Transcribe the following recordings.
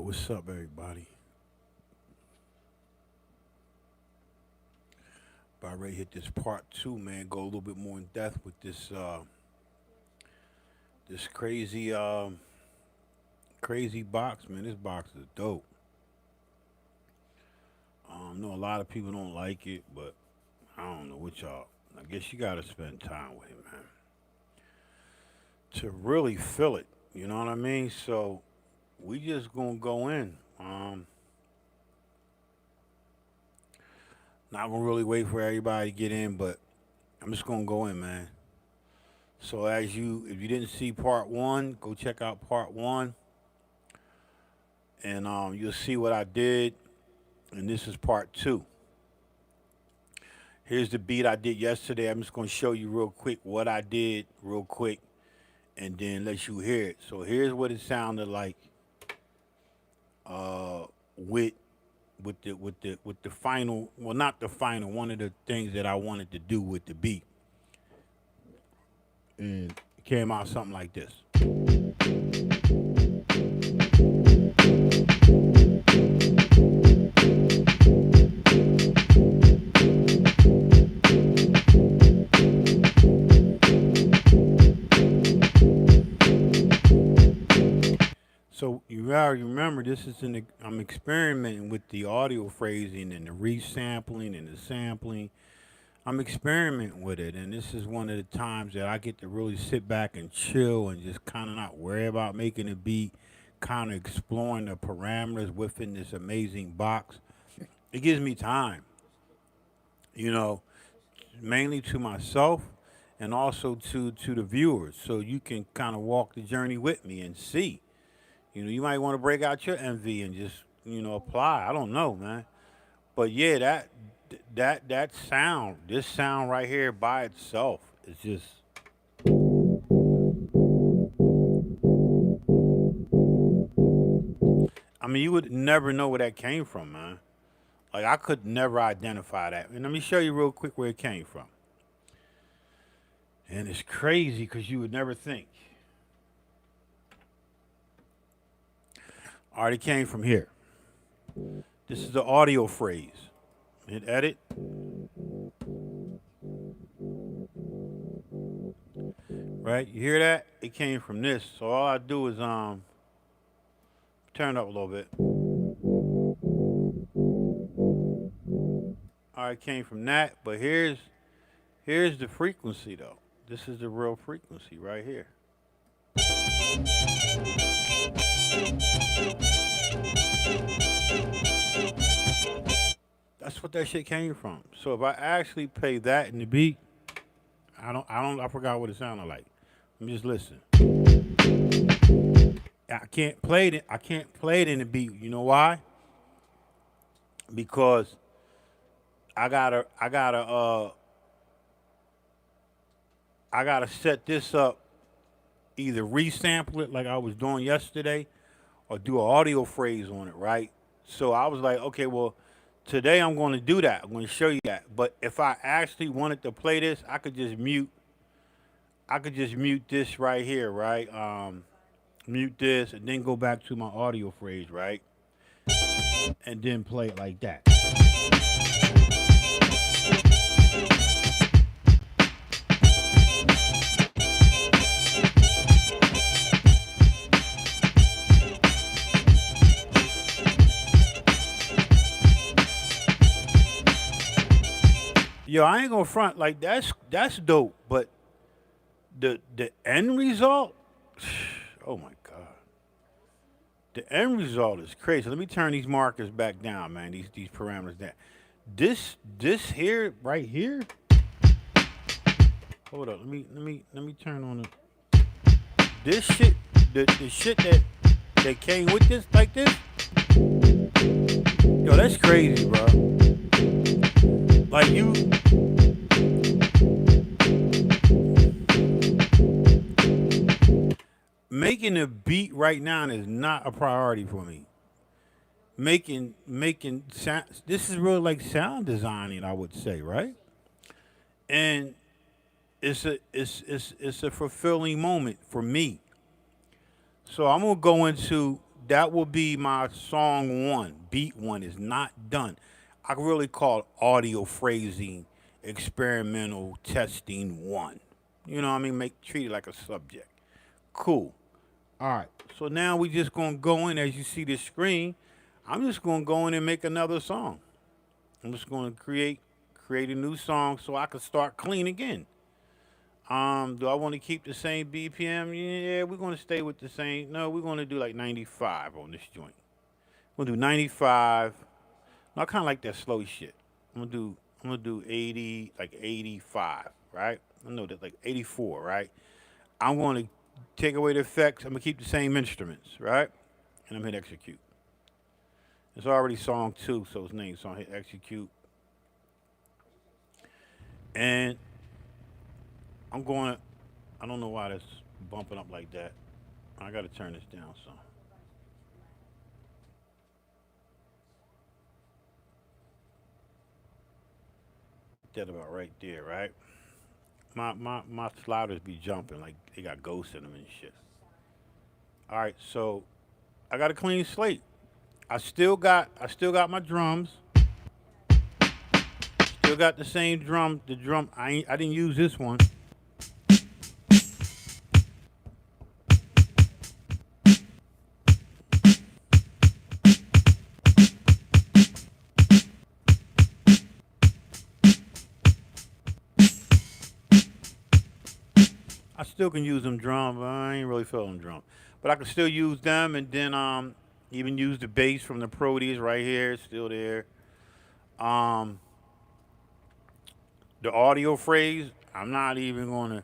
What's up, everybody? About ready to hit this part two, man. Go a little bit more in depth with this crazy box, man. This box is dope. I know a lot of people don't like it, but I don't know what y'all. I guess you gotta spend time with it, man, to really feel it. You know what I mean? So we just gonna go in. Not gonna really wait for everybody to get in, but I'm just gonna go in, man. So if you didn't see part one, go check out part one, and you'll see what I did. And this is part two. Here's the beat I did yesterday. I'm just gonna show you real quick what I did, real quick, and then let you hear it. So here's what it sounded like uh, with with the final. Well, not the final. One of the things that I wanted to do with the beat, and it came out something like this. So you gotta remember, I'm experimenting with the audio phrasing and the resampling and the sampling. I'm experimenting with it, and this is one of the times that I get to really sit back and chill and just kind of not worry about making a beat, kind of exploring the parameters within this amazing box. It gives me time, you know, mainly to myself and also to the viewers, so you can kind of walk the journey with me and see. You know, you might want to break out your MV and just, apply. I don't know, man. But yeah, that sound, this sound right here by itself is just. I mean, you would never know where that came from, man. Like I could never identify that. And let me show you real quick where it came from. And it's crazy because you would never think. All right, it came from here. This is the audio phrase. Hit edit. Right? You hear that? It came from this. So all I do is turn it up a little bit. All right, it came from that, but here's the frequency though. This is the real frequency right here. That's what that shit came from. So if I actually play that in the beat, I forgot what it sounded like. Let me just listen. I can't play it. I can't play it in the beat. You know why? Because I gotta set this up. Either resample it like I was doing yesterday, or do an audio phrase on it, right? So I was like, okay, well, today I'm going to do that. I'm going to show you that. But if I actually wanted to play this, I could just mute. I could just mute this right here, right? Mute this and then go back to my audio phrase, right? And then play it like that. Yo, I ain't gonna front, like that's dope, but the end result, oh my god, the end result is crazy. Let me turn these markers back down, man. These parameters down. This here, right here. Hold up, let me turn on it. This shit, the shit that came with this, like this. Yo, that's crazy, bro. Like you. Making a beat right now is not a priority for me. Making sound. This is really like sound designing, I would say, right? And it's a fulfilling moment for me. So I'm gonna go into that will be my song one. Beat one is not done. I really call it audio phrasing, experimental testing one. You know what I mean? Treat it like a subject. Cool. All right. So now we just gonna go in as you see this screen. I'm just gonna go in and make another song. I'm just gonna create a new song so I can start clean again. Do I want to keep the same BPM? Yeah, we're gonna stay with the same. No, we're gonna do like 95 on this joint. We'll do 95. No, I kind of like that slow shit. I'm gonna do 80, like 85, right? I know that like 84, right? I'm gonna take away the effects. I'm gonna keep the same instruments, right? And I'm hit execute. It's already song two, so it's named song. Hit execute, and I'm going. I don't know why that's bumping up like that. I gotta turn this down some. That about right there, right? My sliders be jumping like they got ghosts in them and shit. All right, so I got a clean slate. I still got my drums. Still got the same drum. The drum I didn't use this one. I still can use them drums, but I ain't really feeling drum. But I can still use them, and then even use the bass from the Proteus right here. It's still there. Um the audio phrase, I'm not even gonna.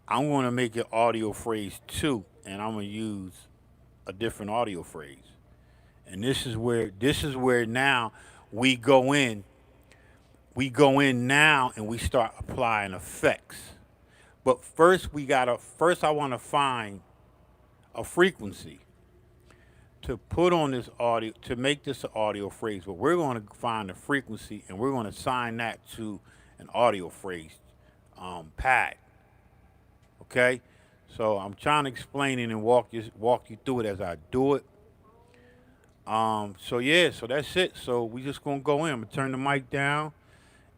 I'm gonna make it audio phrase two, and I'm gonna use a different audio phrase. And this is where now we go in. We go in now and we start applying effects. But first I want to find a frequency to put on this audio to make this an audio phrase. But we're going to find a frequency and we're going to assign that to an audio phrase pad. Okay, so I'm trying to explain it and walk you through it as I do it. So yeah, so that's it. So we just gonna go in. I'm gonna turn the mic down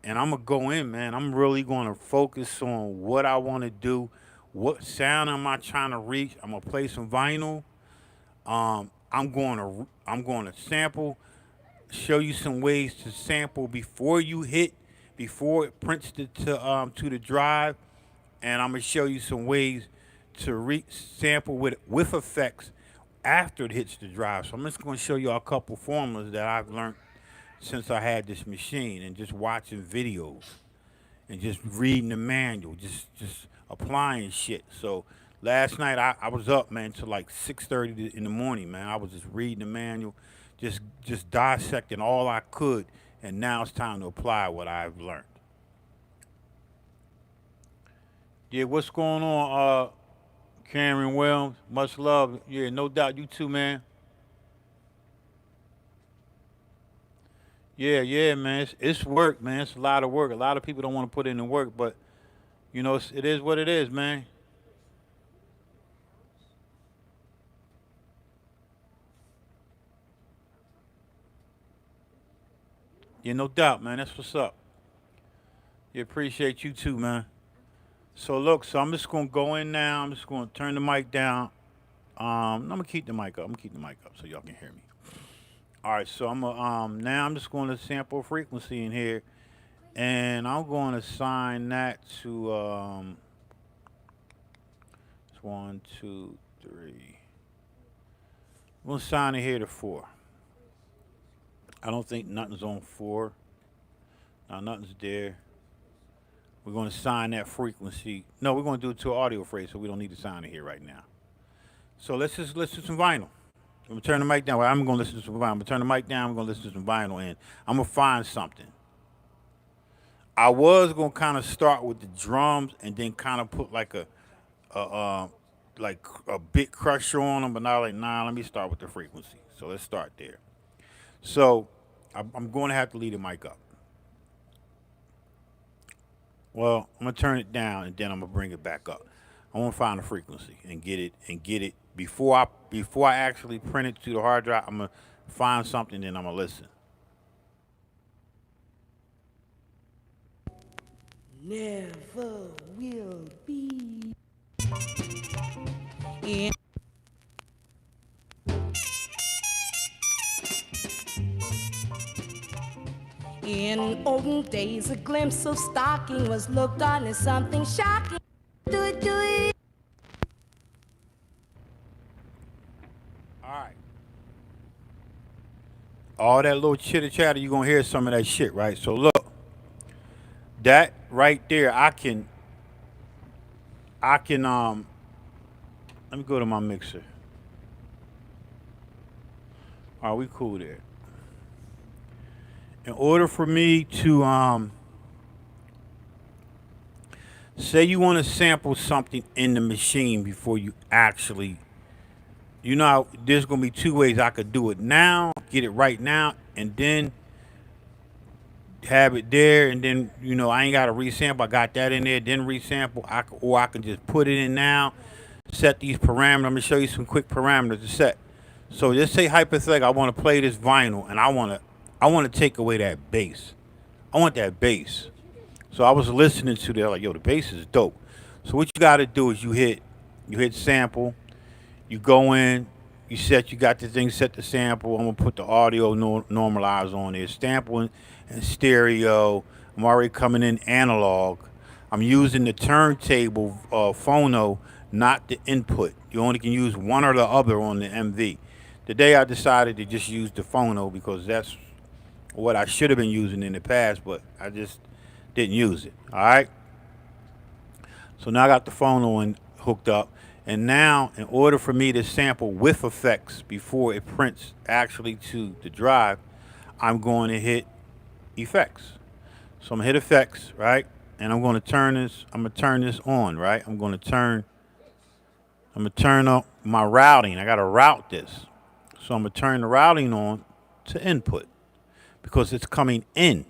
and I'm gonna go in, man. I'm really gonna focus on what I want to do. What sound am I trying to reach? I'm gonna play some vinyl. I'm going to sample. Show you some ways to sample before it prints to the drive, and I'm gonna show you some ways to sample with effects after it hits the drive. So I'm just gonna show you a couple formulas that I've learned since I had this machine and just watching videos and just reading the manual, just applying shit. So last night I was up, man, till like 6:30 in the morning, man. I was just reading the manual, just dissecting all I could, and now it's time to apply what I've learned. Yeah, what's going on, Cameron Williams? Much love. Yeah, no doubt. You too, man. Yeah, yeah, man. It's work, man. It's a lot of work. A lot of people don't want to put in the work, but it is what it is, man. Yeah, no doubt, man. That's what's up. Yeah, appreciate you too, man. So look, so I'm just gonna go in now. I'm just gonna turn the mic down. I'm gonna keep the mic up. I'm gonna keep the mic up so y'all can hear me. All right, so now I'm just gonna sample frequency in here, and I'm gonna assign that to it's one, two, three. I'm gonna assign it here to four. I don't think nothing's on four. No, nothing's there. We're gonna assign that frequency. No, we're gonna do it to an audio phrase, so we don't need to sign it here right now. So let's just listen to some vinyl. I'm gonna turn the mic down. Well, I'm gonna listen to some vinyl. I'm gonna turn the mic down. I'm gonna listen to some vinyl, and I'm gonna find something. I was gonna kind of start with the drums and then kind of put a like a bit crusher on them, but now like nah. Let me start with the frequency. So let's start there. So I'm going to have to leave the mic up. Well, I'm gonna turn it down and then I'm gonna bring it back up. I want to find a frequency and get it Before I actually print it to the hard drive, I'm gonna find something, then I'm gonna listen. Never will be. In In olden days, a glimpse of stocking was looked on as something shocking. Do it, do it. All right. All that little chitter chatter, you're gonna hear some of that shit, right? So look, that right there, I can let me go to my mixer. All right, we cool there. In order for me to say you want to sample something in the machine before you actually, you know, there's gonna be two ways I could do it now, get it right now, and then have it there, and then I ain't got to resample. I got that in there, then resample. Or I can just put it in now, set these parameters. I'm gonna show you some quick parameters to set. So just say hypothetically, I want to play this vinyl, and I want to take away that bass. I want that bass. So I was listening to that, like, yo, the bass is dope. So what you got to do is you hit sample, you go in, you got the thing set to sample. I'm gonna put the audio normalize on there, sampling and stereo. I'm already coming in analog. I'm using the turntable phono, not the input. You only can use one or the other on the MV. Today I decided to just use the phono because that's what I should have been using in the past, but I just didn't use it. All right. So now I got the phono hooked up. And now, in order for me to sample with effects before it prints actually to the drive, I'm going to hit effects. So I'm gonna hit effects, right? And I'm gonna turn this on, right? I'm gonna turn up my routing. I gotta route this. So I'm gonna turn the routing on to input because it's coming in.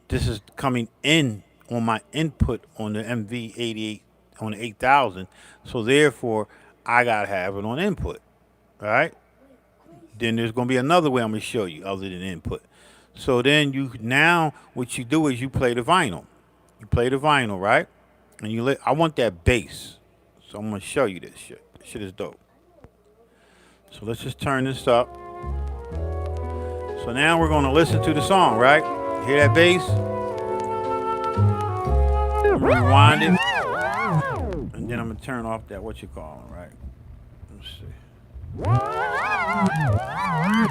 This is coming in on my input on the MV-88 on the 8000. So therefore, I gotta have it on input, all right? Then there's gonna be another way I'm gonna show you other than input. So then what you do is you play the vinyl. You play the vinyl, right? And I want that bass. So I'm gonna show you this shit. This shit is dope. So let's just turn this up. So now we're gonna listen to the song, right? Hear that bass? I'm gonna rewind it. And then I'm gonna turn off that right? Let's see.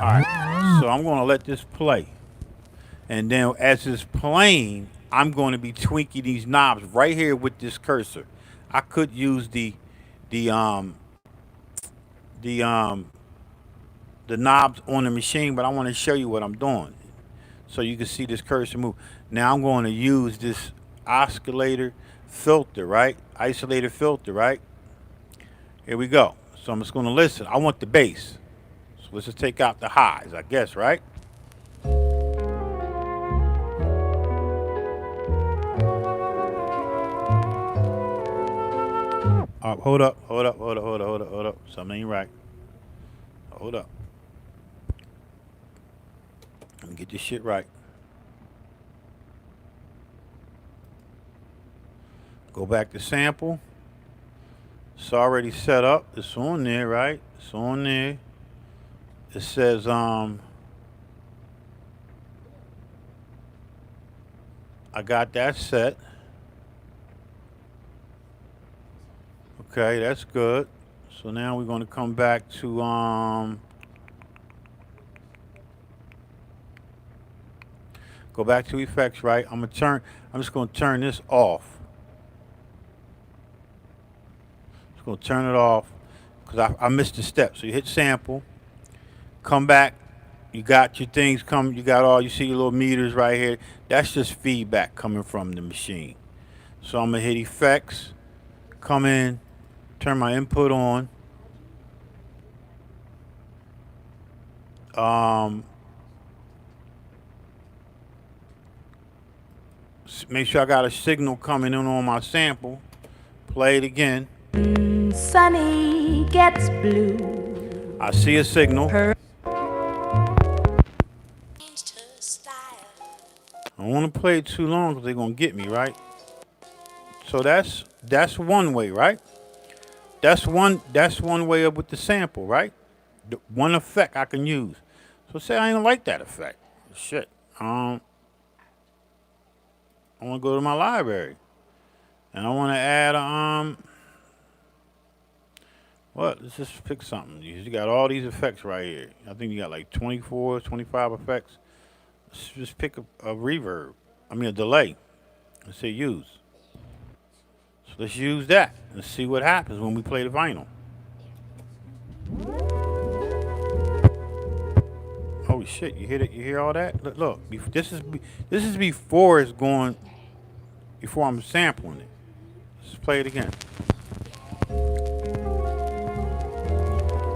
Alright. So I'm gonna let this play. And then as it's playing, I'm going to be tweaking these knobs right here with this cursor. I could use the knobs on the machine, but I want to show you what I'm doing so you can see this cursor move. Now I'm going to use this oscillator filter, right? Isolator filter, right? Here we go. So I'm just going to listen. I want the bass. So let's just take out the highs, I guess, right? Hold up. Something ain't right. Hold up. Let me get this shit right. Go back to sample. It's already set up. It's on there, right? It's on there. It says I got that set. Okay, that's good. So now we're going to come back to go back to effects, right? I'm just going to turn this off. Just going to turn it off because I missed a step. So you hit sample, come back. You got your things you see your little meters right here. That's just feedback coming from the machine. So I'm going to hit effects, come in, turn my input on. Make sure I got a signal coming in on my sample. Play it again. sunny gets blue. I see a signal. Her I don't want to play it too long because they're gonna get me, right? So that's one way, right? That's one way up with the sample, right? One effect I can use. So say I ain't like that effect. Shit. I want to go to my library, and I want to add what? Let's just pick something. You got all these effects right here. I think you got like 24, 25 effects. Let's just pick a reverb. I mean a delay. Let's say use. So let's use that and see what happens when we play the vinyl. Holy shit! You hear it? You hear all that? Look, this is before it's going. Before I'm sampling it. Let's play it again.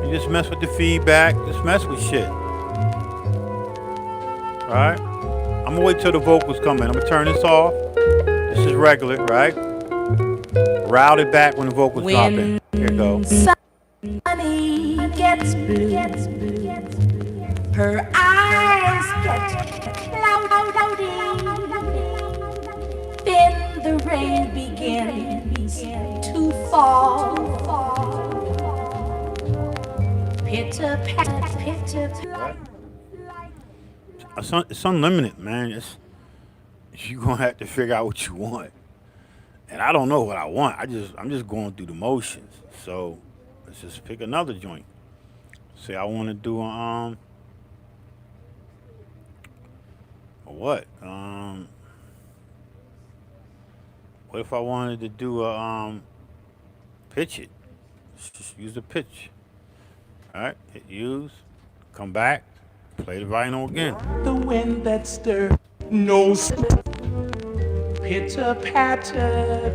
You just mess with the feedback. Just mess with shit. Alright? I'm gonna wait till the vocals come in. I'm gonna turn this off. This is regular, right? Route it back when the vocals drop in. Here it goes. sunny gets blue. Her eyes get cloudy. Then the rain begins to fall. Pitter pat, pitter pat. It's unlimited, man. You gonna have to figure out what you want, and I don't know what I want. I'm just going through the motions. So let's just pick another joint. Say I want to do a what? What if I wanted to do a pitch it? Let's just use the pitch. All right, hit use, come back, play the vinyl again. The wind that stirs no pitter patter.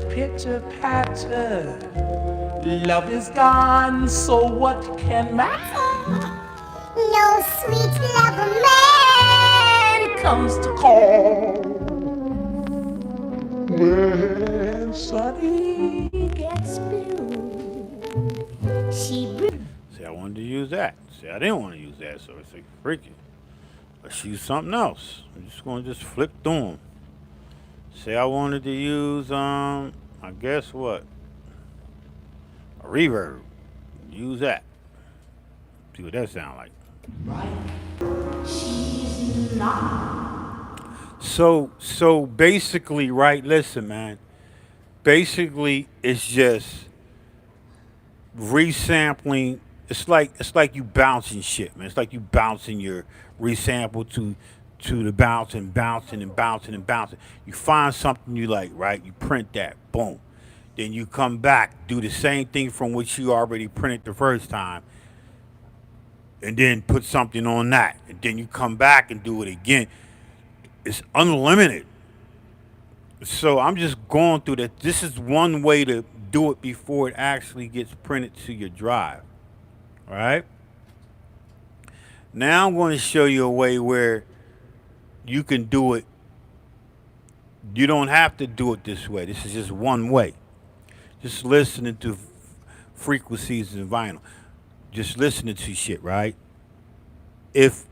Love is gone, so what can matter? No sweet lover man Comes to call when sunny Gets blue. She See, I wanted to use that. See, I didn't want to use that, so it's like freaking. Let's use something else. I'm just gonna just flick through them. Say I wanted to use I guess what? A reverb. Use that. See what that sound like. So basically, right? Listen, man. Basically, it's just resampling. It's like you bouncing shit, man. It's like you bouncing your resample to the bouncing. You find something you like, right? You print that, boom. Then you come back, do the same thing from which you already printed the first time, and then put something on that, and then you come back and do it again. It's unlimited. So I'm just going through that. This is one way to do it before it actually gets printed to your drive. All right? Now I'm going to show you a way where you can do it. You don't have to do it this way. This is just one way. Just listening to frequencies and vinyl. Just listening to shit, right? If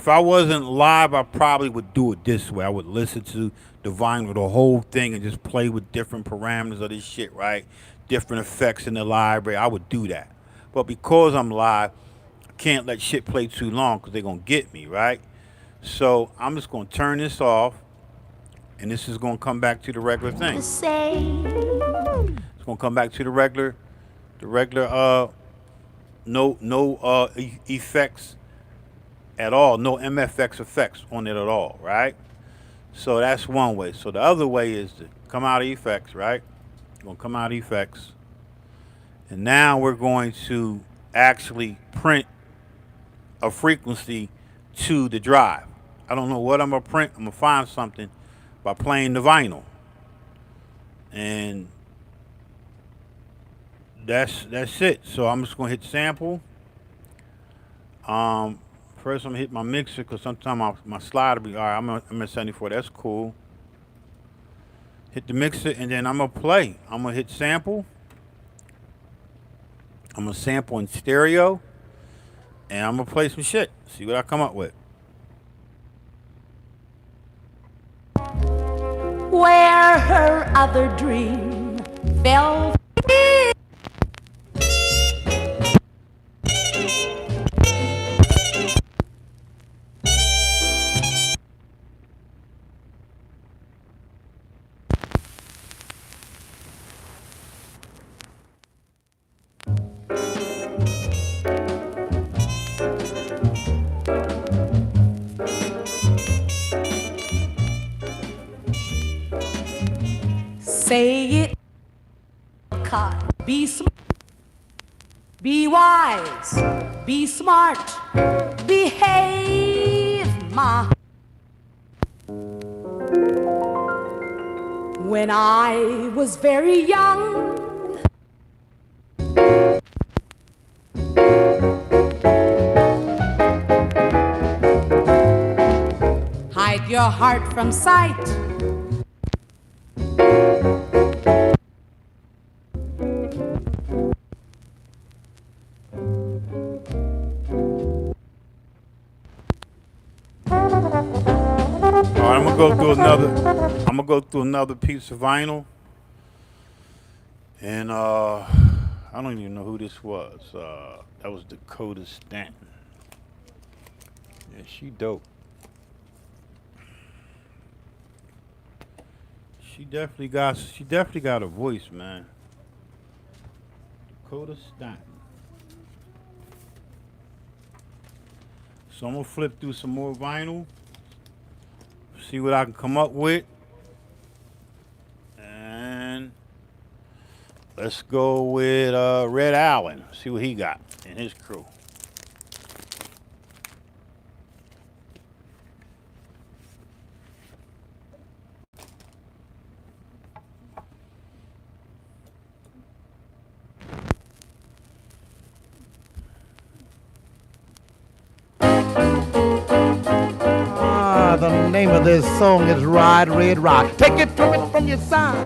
I wasn't live, I probably would do it this way. I would listen to the vinyl, the whole thing, and just play with different parameters of this shit, right? Different effects in the library. I would do that. But because I'm live, I can't let shit play too long because they're going to get me, right? So I'm just going to turn this off, and this is going to come back to the regular thing. It's going to come back to the regular no effects at all, no MFX effects on it at all, right? So that's one way. So the other way is to come out of effects, right? We're going to come out of effects. And now we're going to actually print a frequency to the drive. I don't know what I'm going to print. I'm going to find something by playing the vinyl. And that's it. So I'm just going to hit sample. First, I'm going to hit my mixer because sometimes my slider be, all right, I'm at 74. That's cool. Hit the mixer, and then I'm going to play. I'm going to hit sample. I'm gonna sample in stereo, and I'm gonna play some shit. See what I come up with. Where her other dream fell. Say it, be smart, be wise, be smart, behave, ma. When I was very young, hide your heart from sight. I'm gonna go through another piece of vinyl, and I don't even know who this was. That was Dakota Stanton. Yeah, she dope. She definitely got a voice, man. Dakota Stanton. So I'm gonna flip through some more vinyl, see what I can come up with. And let's go with Red Allen, see what he got and his crew. The name of this song is Ride Red Rock. Take it from your side.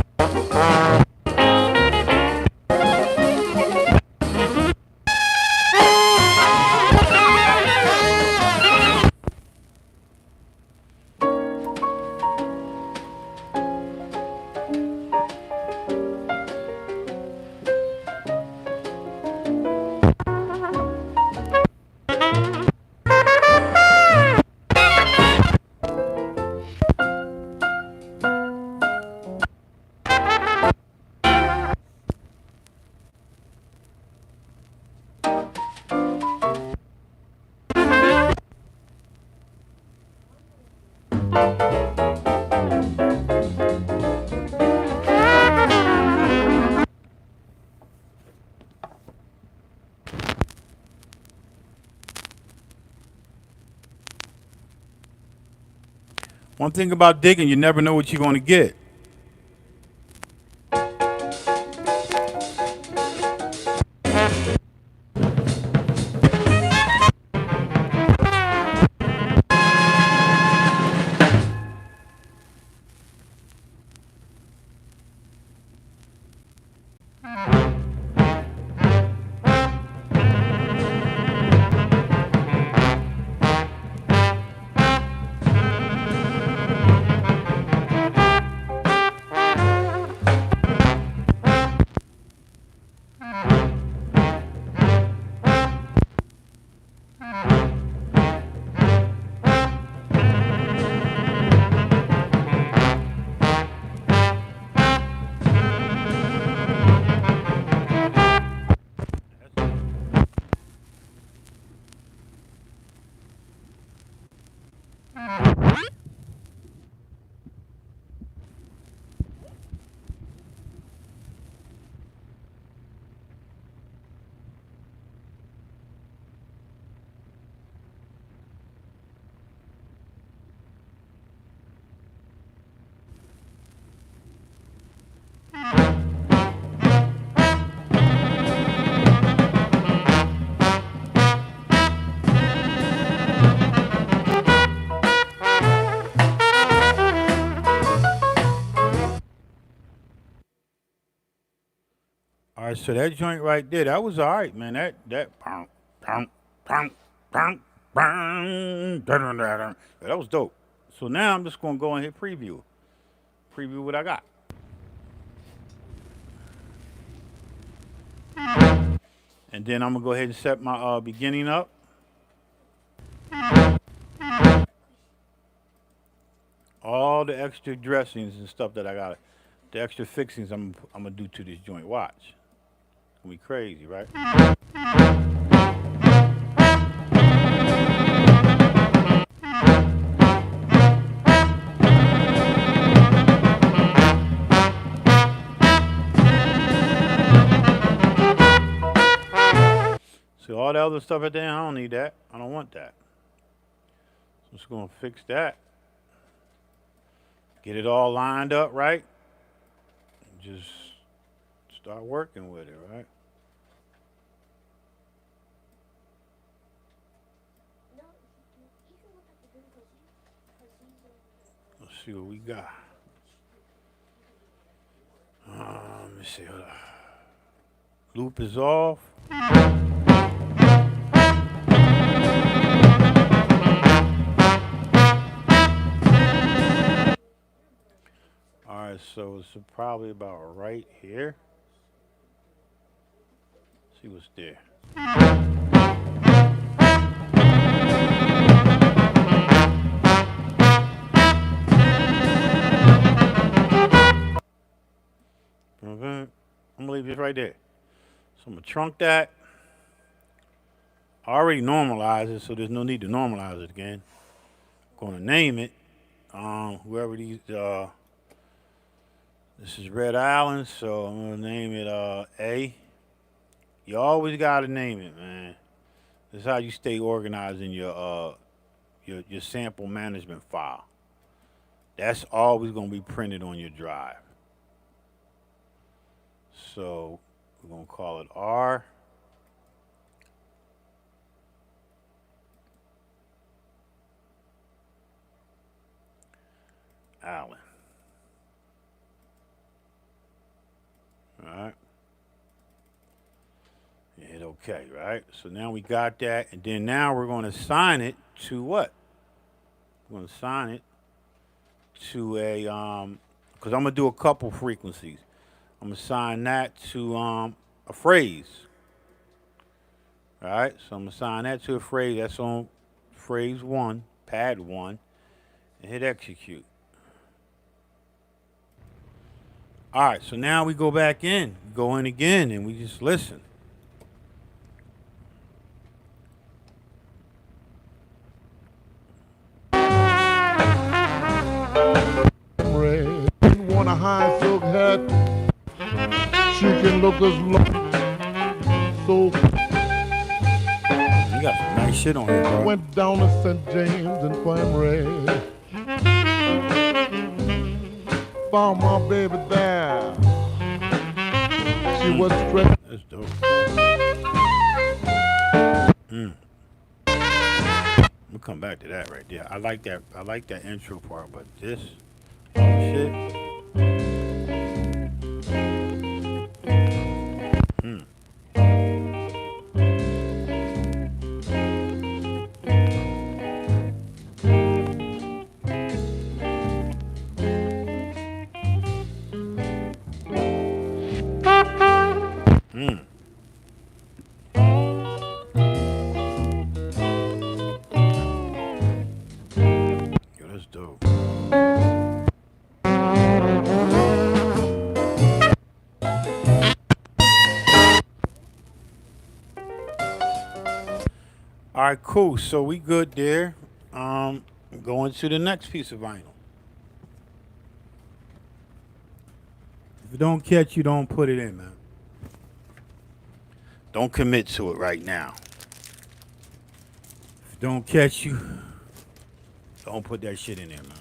One thing about digging, you never know what you're going to get. All right, so that joint right there, that was all right, man. Yeah, that was dope. So now I'm just gonna go and hit preview what I got. And then I'm gonna go ahead and set my beginning up. All the extra dressings and stuff that I got, the extra fixings I'm gonna do to this joint. Watch, it's gonna be crazy, right? See all the other stuff at the end, I don't need that. I don't want that. So I'm just gonna fix that. Get it all lined up, right? Just start working with it, right? Let's see what we got. Let me see. Hold on. Loop is off. All right, so it's probably about right here. See what's there. I'm gonna leave this right there. So I'm gonna trunk that. I already normalized it, so there's no need to normalize it again. I'm gonna name it. Whoever these this is Red Island, so I'm gonna name it A. You always gotta name it, man. This is how you stay organized in your sample management file. That's always gonna be printed on your drive. So we're gonna call it R. Allen. All right. And hit OK, right? So now we got that, and then now we're going to assign it to what? We're going to assign it to a because I'm going to do a couple frequencies. I'm going to assign that to a phrase. All right, so I'm going to assign that to a phrase. That's on phrase 1, pad 1, and hit execute. All right, so now we go back in, go in again, and we just listen. Red, want a high silk hat. She can look as low. So You got some nice shit on here, bro. went down to St. James and Primary. Found my baby there. She was stressed. That's dope. We'll come back to that right there. I like that intro part, but this shit. Yo, that's dope. All right, cool. So we good there. Going to the next piece of vinyl. If it don't catch you, don't put it in, man. Don't commit to it right now. If it don't catch you, don't put that shit in there, man.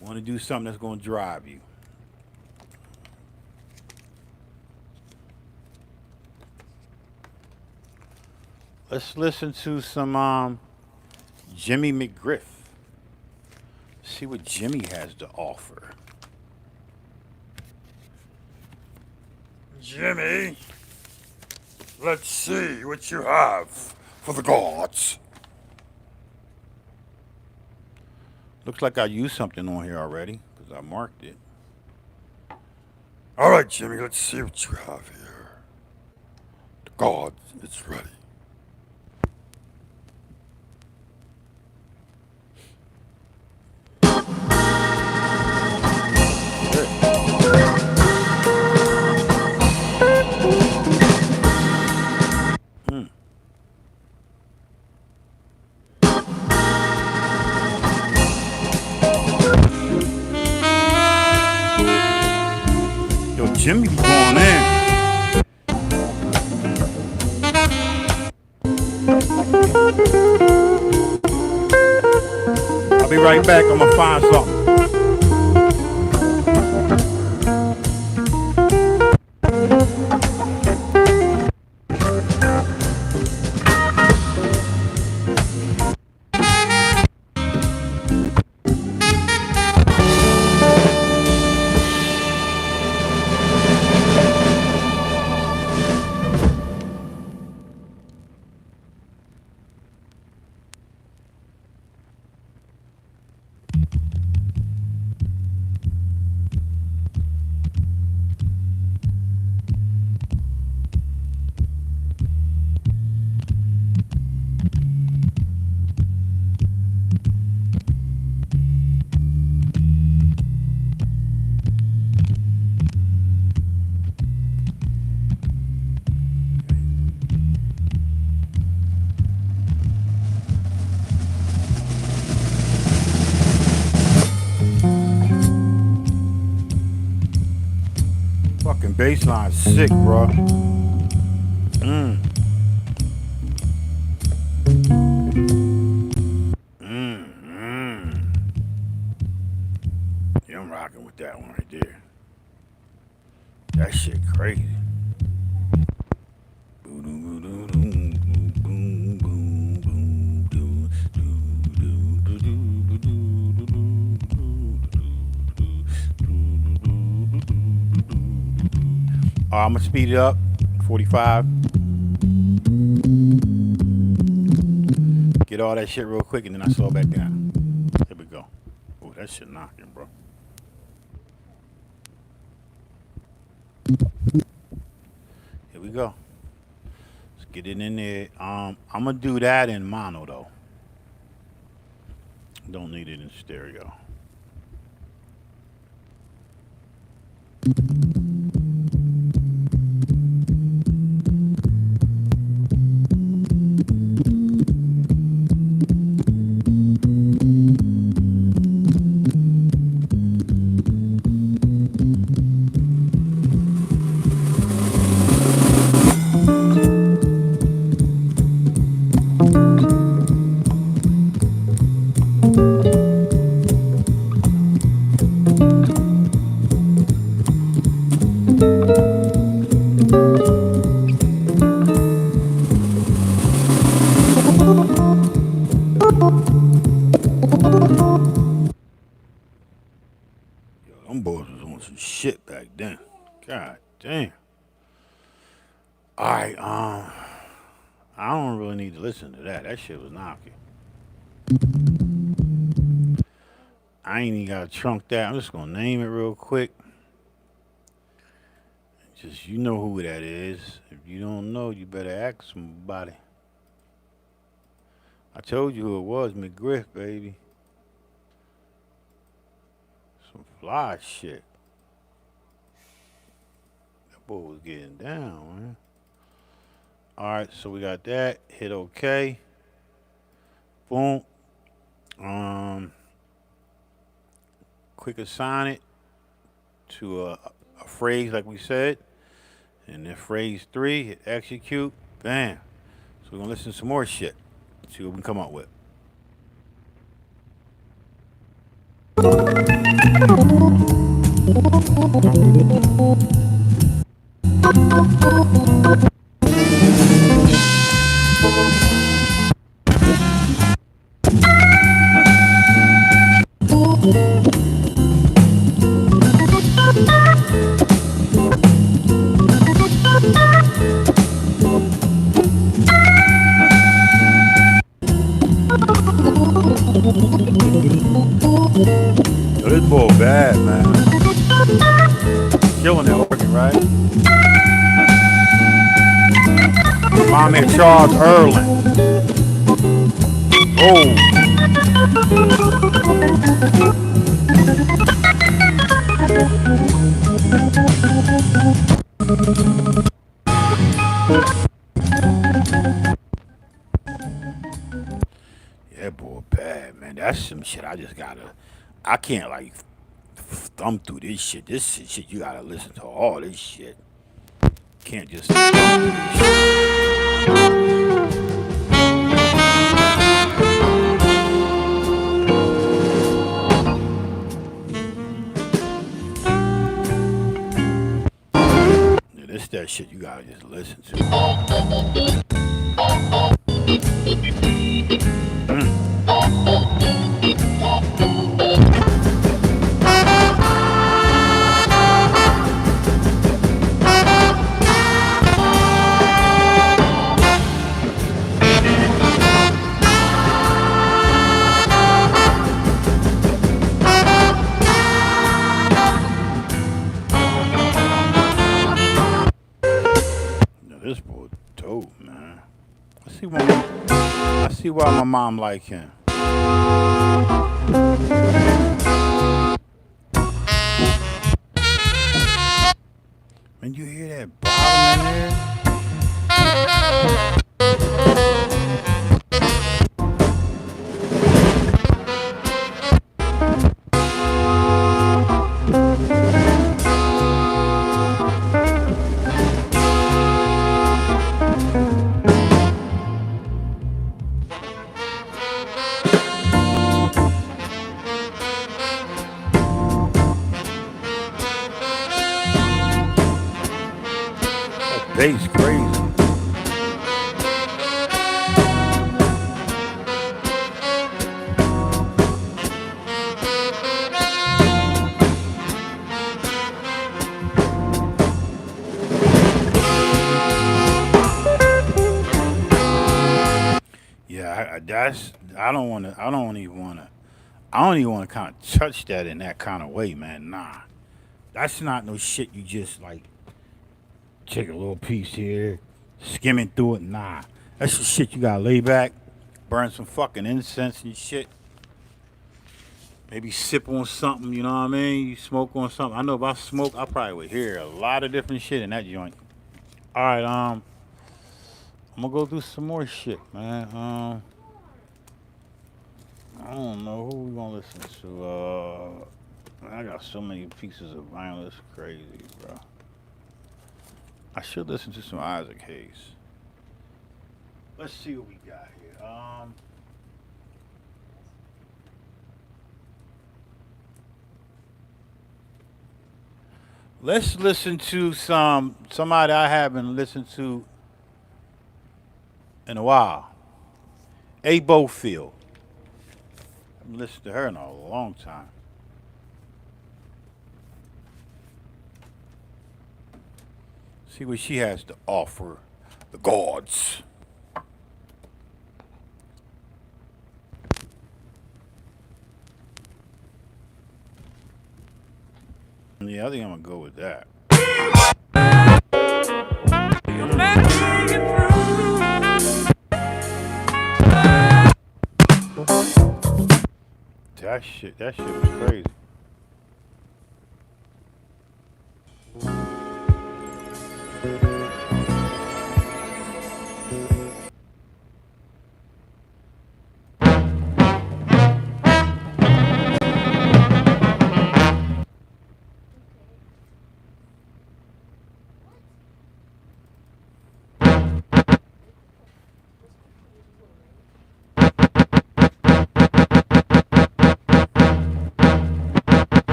Want to do something that's going to drive you. Let's listen to some Jimmy McGriff. See what Jimmy has to offer. Jimmy, let's see what you have for the gods. Looks like I used something on here already because I marked it. All right, Jimmy, let's see what you have here. The gods, it's ready. Jimmy be going in. I'll be right back. I'm gonna find something. Fucking bassline sick, bro. Yeah, I'm rocking with that one right there. That shit crazy. I'm gonna speed it up, 45. Get all that shit real quick and then I slow back down. Here we go. Oh, that shit knocking, bro. Here we go. Let's get it in there. I'm gonna do that in mono though. Don't need it in stereo. Them boys was on some shit back then. God damn. Alright, I don't really need to listen to that. That shit was knocking. I ain't even gotta trunk that. I'm just gonna name it real quick. Just, you know who that is. If you don't know, you better ask somebody. I told you who it was, McGriff, baby. Some fly shit. That boy was getting down, man. Alright, so we got that. Hit OK. Boom. Quick assign it to a phrase like we said. And then phrase 3, hit execute. Bam. So we're gonna listen to some more shit. See what we can come up with. on the organ, right? Mom had Charles Erling. Oh. Yeah, boy, bad, man. That's some shit I can't, like, thumb through this shit. This shit, you gotta listen to all this shit. Can't just thumb through this shit. Yeah, this that shit you gotta just listen to. Yeah, this boy dope, man. I see why my mom like him. Man, you hear that bottom in there? That bass crazy. Yeah, I don't even want to kind of touch that in that kind of way, man. Nah, that's not no shit. You just like take a little piece here, skimming through it. Nah, that's the shit you gotta lay back, burn some fucking incense and shit. Maybe sip on something, you know what I mean? You smoke on something. I know if I smoke, I probably would hear a lot of different shit in that joint. All right, I'm gonna go do some more shit, man. I don't know who we gonna listen to. I got so many pieces of vinyl. It's crazy, bro. I should listen to some Isaac Hayes. Let's see what we got here. Let's listen to somebody I haven't listened to in a while. A. Bofield. I haven't listened to her in a long time. See what she has to offer the gods. Yeah, I think I'm gonna go with that. That shit was crazy.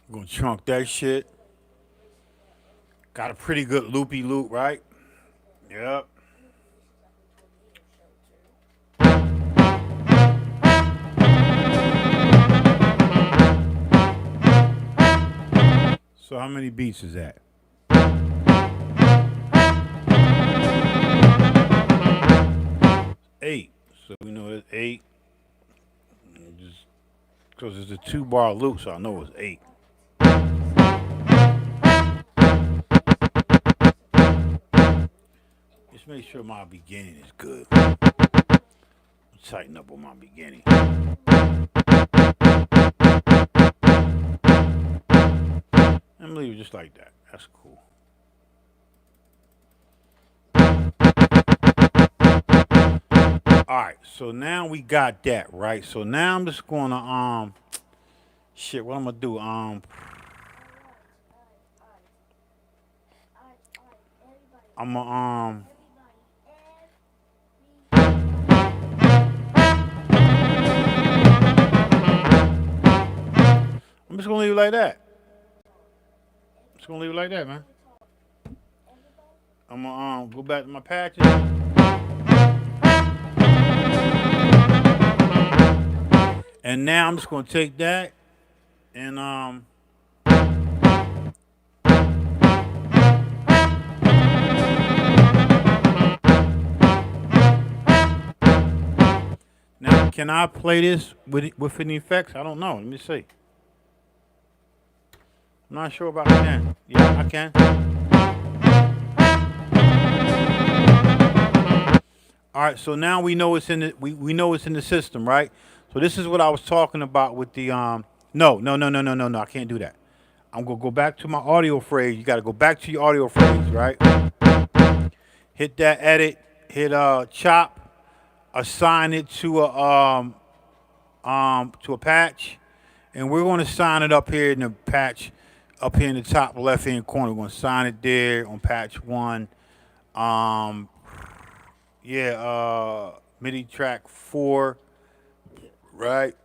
We're gonna chunk that shit. Got a pretty good loopy loop, right? Yep. So how many beats is that? 8. So we know it's 8. Just because it's a 2-bar loop, so I know it's 8. Just make sure my beginning is good. Tighten up on my beginning. I'm leave it just like that. That's cool. Alright, so now we got that, right? So now I'm just gonna shit, what I'm gonna do? I'm gonna I'm just gonna leave it like that. Just gonna leave it like that, man. I'm gonna go back to my patches. And now I'm just gonna take that and now can I play this with any effects? I don't know. Let me see. I'm not sure about that. Yeah, I can. All right, so now we know it's in the we know it's in the system, right? So this is what I was talking about with the no, I can't do that. I'm gonna go back to my audio phrase. You gotta go back to your audio phrase, right? Hit that edit, hit chop, assign it to a patch, and we're gonna sign it up here in the patch, up here in the top left hand corner. We're gonna sign it there on patch 1. MIDI track 4, right?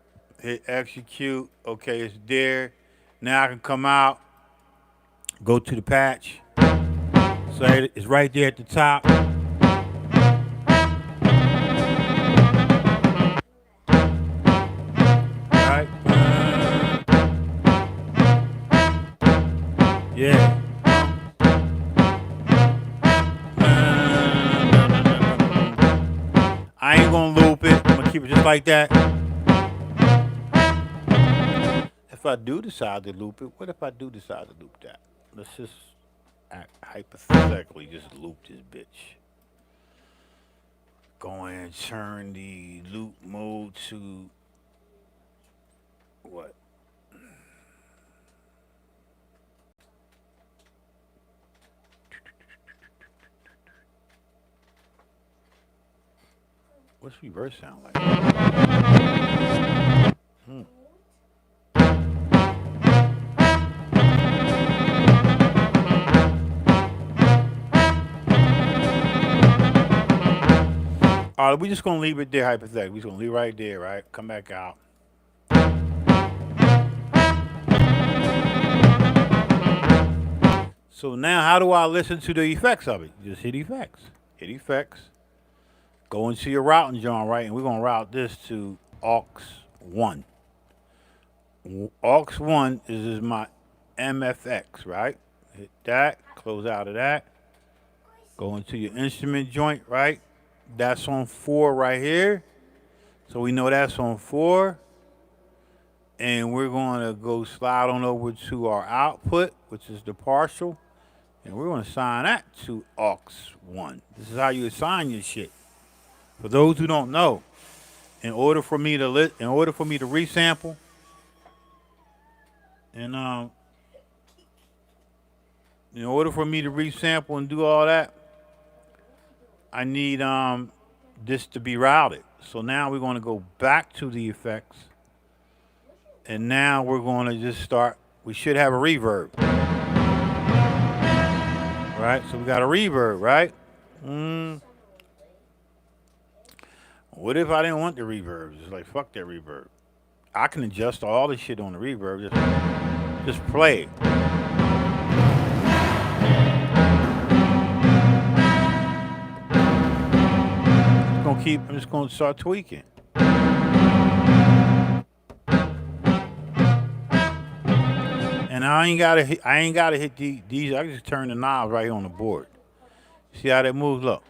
Hit execute. Okay, it's there. Now I can come out, go to the patch. So it's right there at the top. Right? Yeah. I ain't gonna loop it. I'm gonna keep it just like that. If I do decide to loop it, what if I do decide to loop that? Let's just hypothetically just loop this bitch. Go ahead and turn the loop mode to what? What's reverse sound like? All right, we're just gonna leave it there hypothetically. We're just gonna leave it right there, right? Come back out. So now how do I listen to the effects of it? Just hit effects. Hit effects. Go into your routing, John, right? And we're gonna route this to aux 1. Aux 1 is my MFX, right? Hit that, close out of that. Go into your instrument joint, right? That's on 4 right here. So we know that's on 4. And we're going to go slide on over to our output, which is the partial. And we're going to assign that to aux 1. This is how you assign your shit. For those who don't know, in order for me to resample and in order for me to resample and do all that, I need this to be routed. So now we're going to go back to the effects. And now we're going to just start. We should have a reverb. Right? So we got a reverb, right? What if I didn't want the reverb? Just like, fuck that reverb. I can adjust all this shit on the reverb. Just play it. I'm just gonna start tweaking. And I ain't gotta hit these. I can just turn the knob right on the board. See how that moves? Look.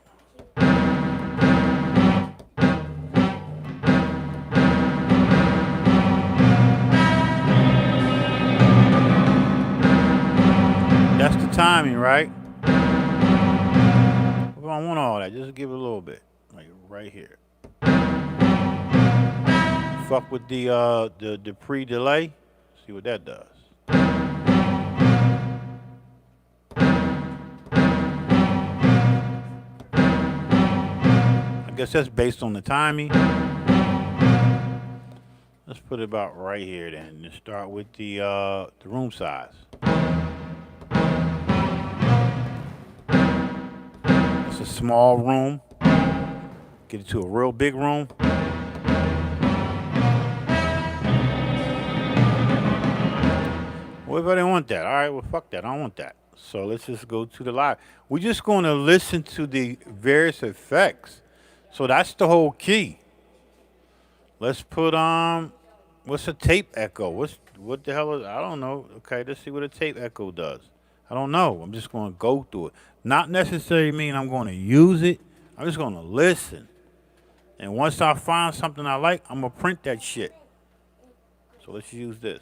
That's the timing, right? We don't want all that. Just give it a little bit, like right here. Fuck with the pre-delay. See what that does. I guess that's based on the timing. Let's put it about right here then. And start with the room size. It's a small room. Get it to a real big room. Well, if I didn't want that, all right, well, fuck that. I don't want that. So let's just go to the live. We're just going to listen to the various effects. So that's the whole key. Let's put what's a tape echo? What the hell is? I don't know. Okay, let's see what a tape echo does. I don't know. I'm just going to go through it. Not necessarily mean I'm going to use it. I'm just going to listen. And once I find something I like, I'm going to print that shit. So let's use this.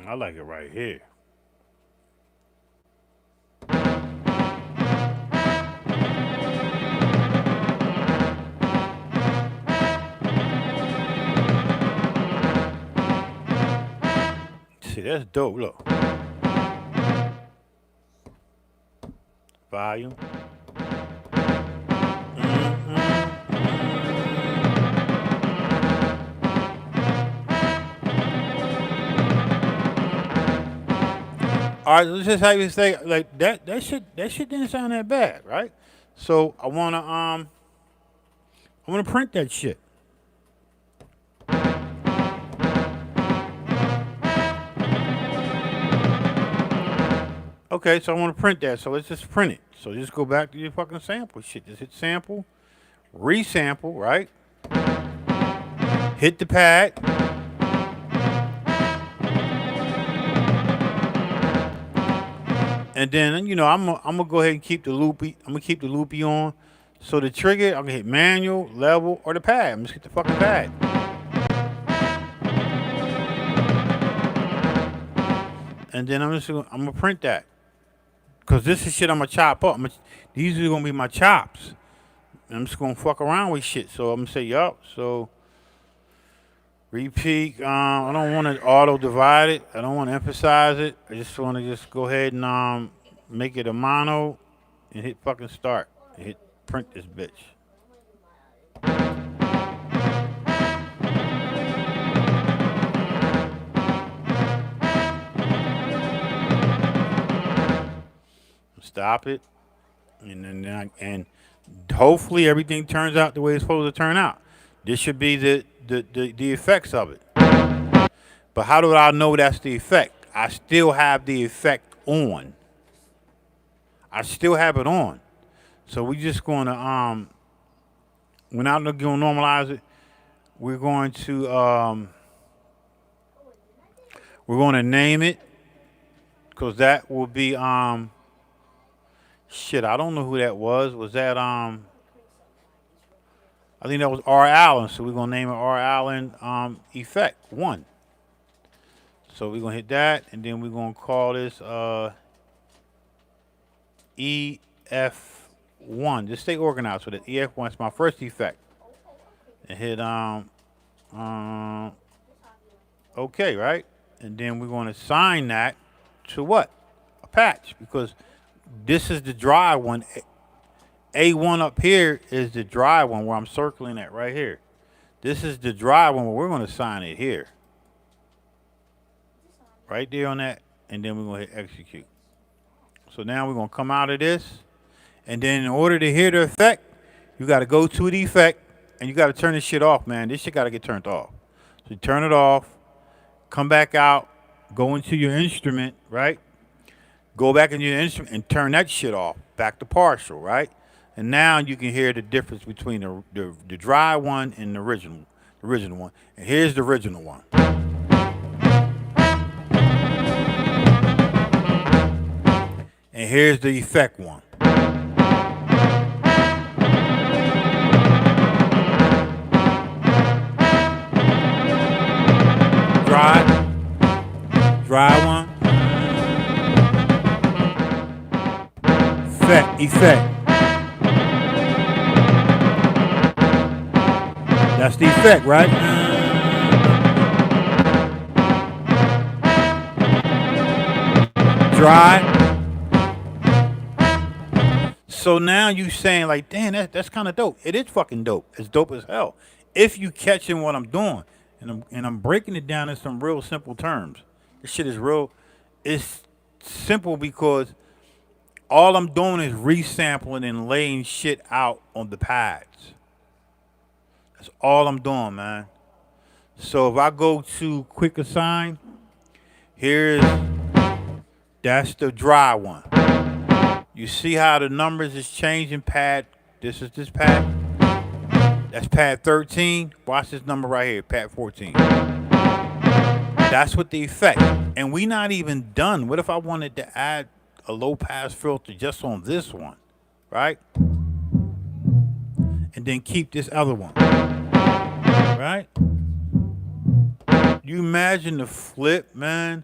I like it right here. See, that's dope. Look. Volume. All right, let's just have you say like that. That shit didn't sound that bad, right? So I wanna print that shit. Okay, so I want to print that. So let's just print it. So just go back to your fucking sample shit. Just hit sample, resample, right? Hit the pad. And then, I'm gonna go ahead and keep the loopy. I'm gonna keep the loopy on. So the trigger, I'm gonna hit manual, level, or the pad. I'm just hit the fucking pad. And then I'm gonna print that. Cause this is shit I'm gonna chop up. These are gonna be my chops. And I'm just gonna fuck around with shit. So I'm gonna say, yup. So repeat. I don't want to auto divide it. I don't want to emphasize it. I just want to just go ahead and make it a mono and hit fucking start. And hit print this bitch. Stop it, and then and hopefully everything turns out the way it's supposed to turn out. This should be the effects of it. But how do I know that's the effect? I still have the effect on. I still have it on. So we're just going to we're not going to normalize it. We're going to We're going to name it because that will be shit. I don't know who that was. Was that I think that was R. Allen. So we're gonna name it R. Allen Effect 1. So we're gonna hit that, and then we're gonna call this EF1. Just stay organized with it. EF1 is my first effect. And hit okay, right? And then we're gonna assign that to what? A patch, because this is the dry one. A1 up here is the dry one where I'm circling at right here. This is the dry one where we're going to assign it here. Right there on that. And then we're going to hit execute. So now we're going to come out of this. And then in order to hear the effect, you got to go to the effect. And you got to turn this shit off, man. This shit got to get turned off. So you turn it off. Come back out. Go into your instrument, right? Go back into your instrument and turn that shit off. Back to partial, right? And now you can hear the difference between the dry one and the original one. And here's the original one. And here's the effect one. Dry one. Effect. That's the effect, right? Dry. So now you saying like, damn, that's kind of dope. It is fucking dope. It's dope as hell. If you catching what I'm doing, and I'm breaking it down in some real simple terms. This shit is real. It's simple because all I'm doing is resampling and laying shit out on the pads. That's all I'm doing, man. So if I go to quick assign, that's the dry one. You see how the numbers is changing pad. This is this pad. That's pad 13. Watch this number right here, pad 14. That's what the effect. And we not even done. What if I wanted to add a low pass filter just on this one, right? And then keep this other one, right? You imagine the flip, man.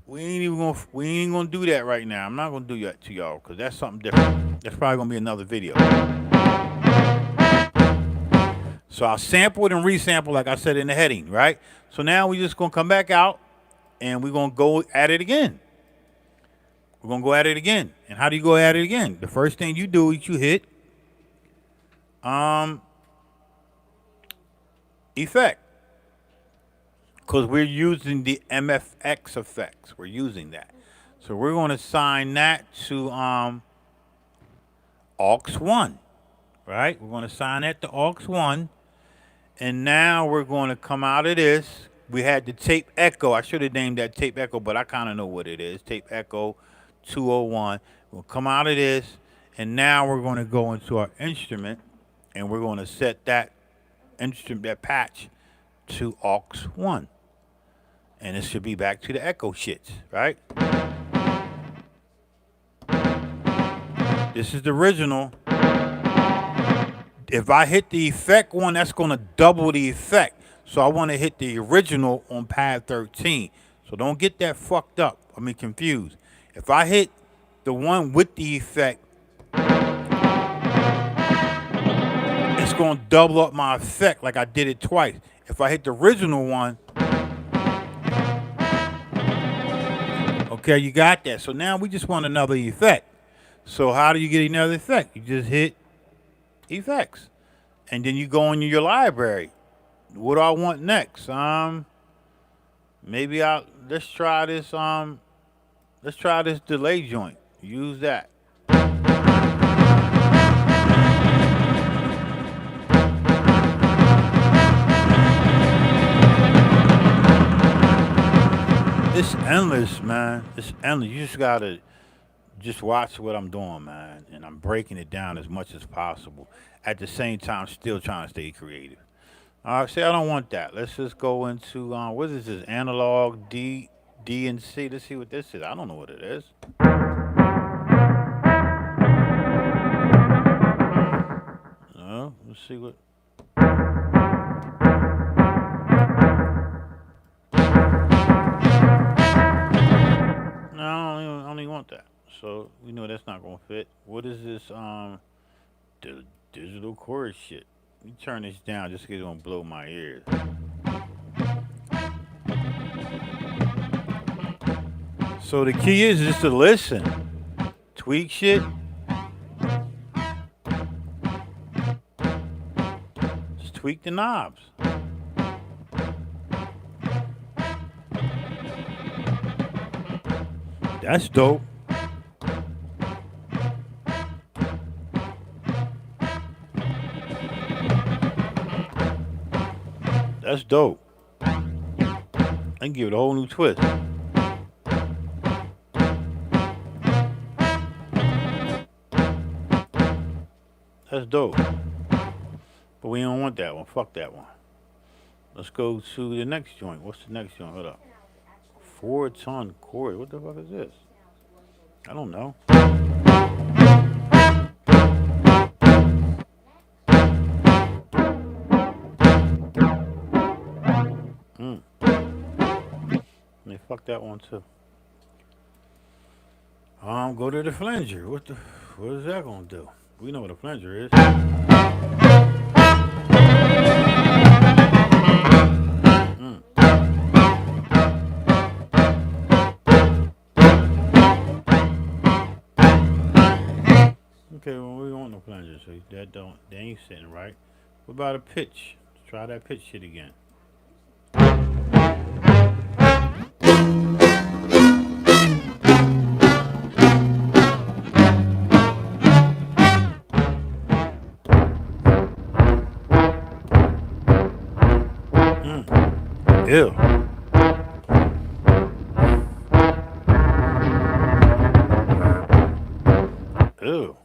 We ain't gonna do that right now. I'm not gonna do that to y'all because that's something different. That's probably gonna be another video. So I'll sample it and resample like I said in the heading, right? So now we just gonna come back out and we're gonna go at it again. We're gonna go at it again. And how do you go at it again? The first thing you do is you hit effect. Because we're using the MFX effects. We're using that. So we're going to assign that to aux 1. Right? We're going to assign that to aux 1. And now we're going to come out of this. We had the tape echo. I should have named that tape echo, but I kind of know what it is. Tape echo 201. We'll come out of this. And now we're going to go into our instrument. And we're going to set that instrument, that patch, to aux 1. And it should be back to the echo shits, right? This is the original. If I hit the effect one, that's going to double the effect. So I want to hit the original on pad 13. So don't get that fucked up. I mean, confused. If I hit the one with the effect, it's going to double up my effect like I did it twice. If I hit the original one, okay, you got that. So now we just want another effect. So how do you get another effect? You just hit effects. And then you go into your library. What do I want next? Maybe let's try this delay joint. Use that. It's endless, man. It's endless. You just gotta just watch what I'm doing, man. And I'm breaking it down as much as possible. At the same time, still trying to stay creative. See, I don't want that. Let's just go into what is this? Analog D and C. Let's see what this is. I don't know what it is. Let's see what. No, I don't even want that. So we know that's not gonna fit. What is this? Digital chorus shit. You turn this down just 'cause it's gonna blow my ears. So the key is just to listen, tweak shit. Just tweak the knobs. That's dope. That's dope. I can give it a whole new twist. That's dope. But we don't want that one. Fuck that one. Let's go to the next joint. What's the next joint? Hold up. 4-ton chord. What the fuck is this? I don't know. They fuck that one too. Go to the flanger. What is that gonna do? We know what a flanger is. Okay, well we want no flanger, so they ain't sitting right. What about a pitch? Let's try that pitch shit again. Ew. Ew.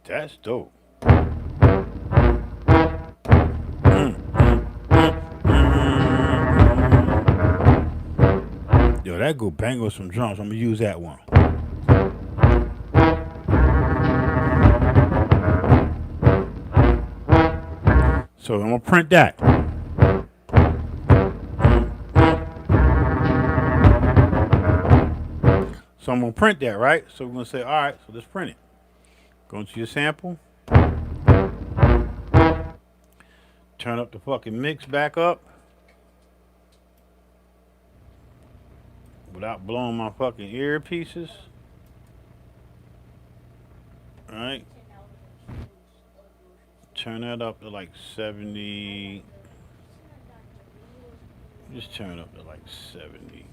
That's dope. Yo, that go bang with some drums. I'm gonna use that one. So I'm gonna print that. So I'm gonna print that, right? So we're gonna say, all right, so let's print it. Go into your sample. Turn up the fucking mix back up. Without blowing my fucking earpieces. Alright. Turn that up to like 70. Just turn it up to like 70.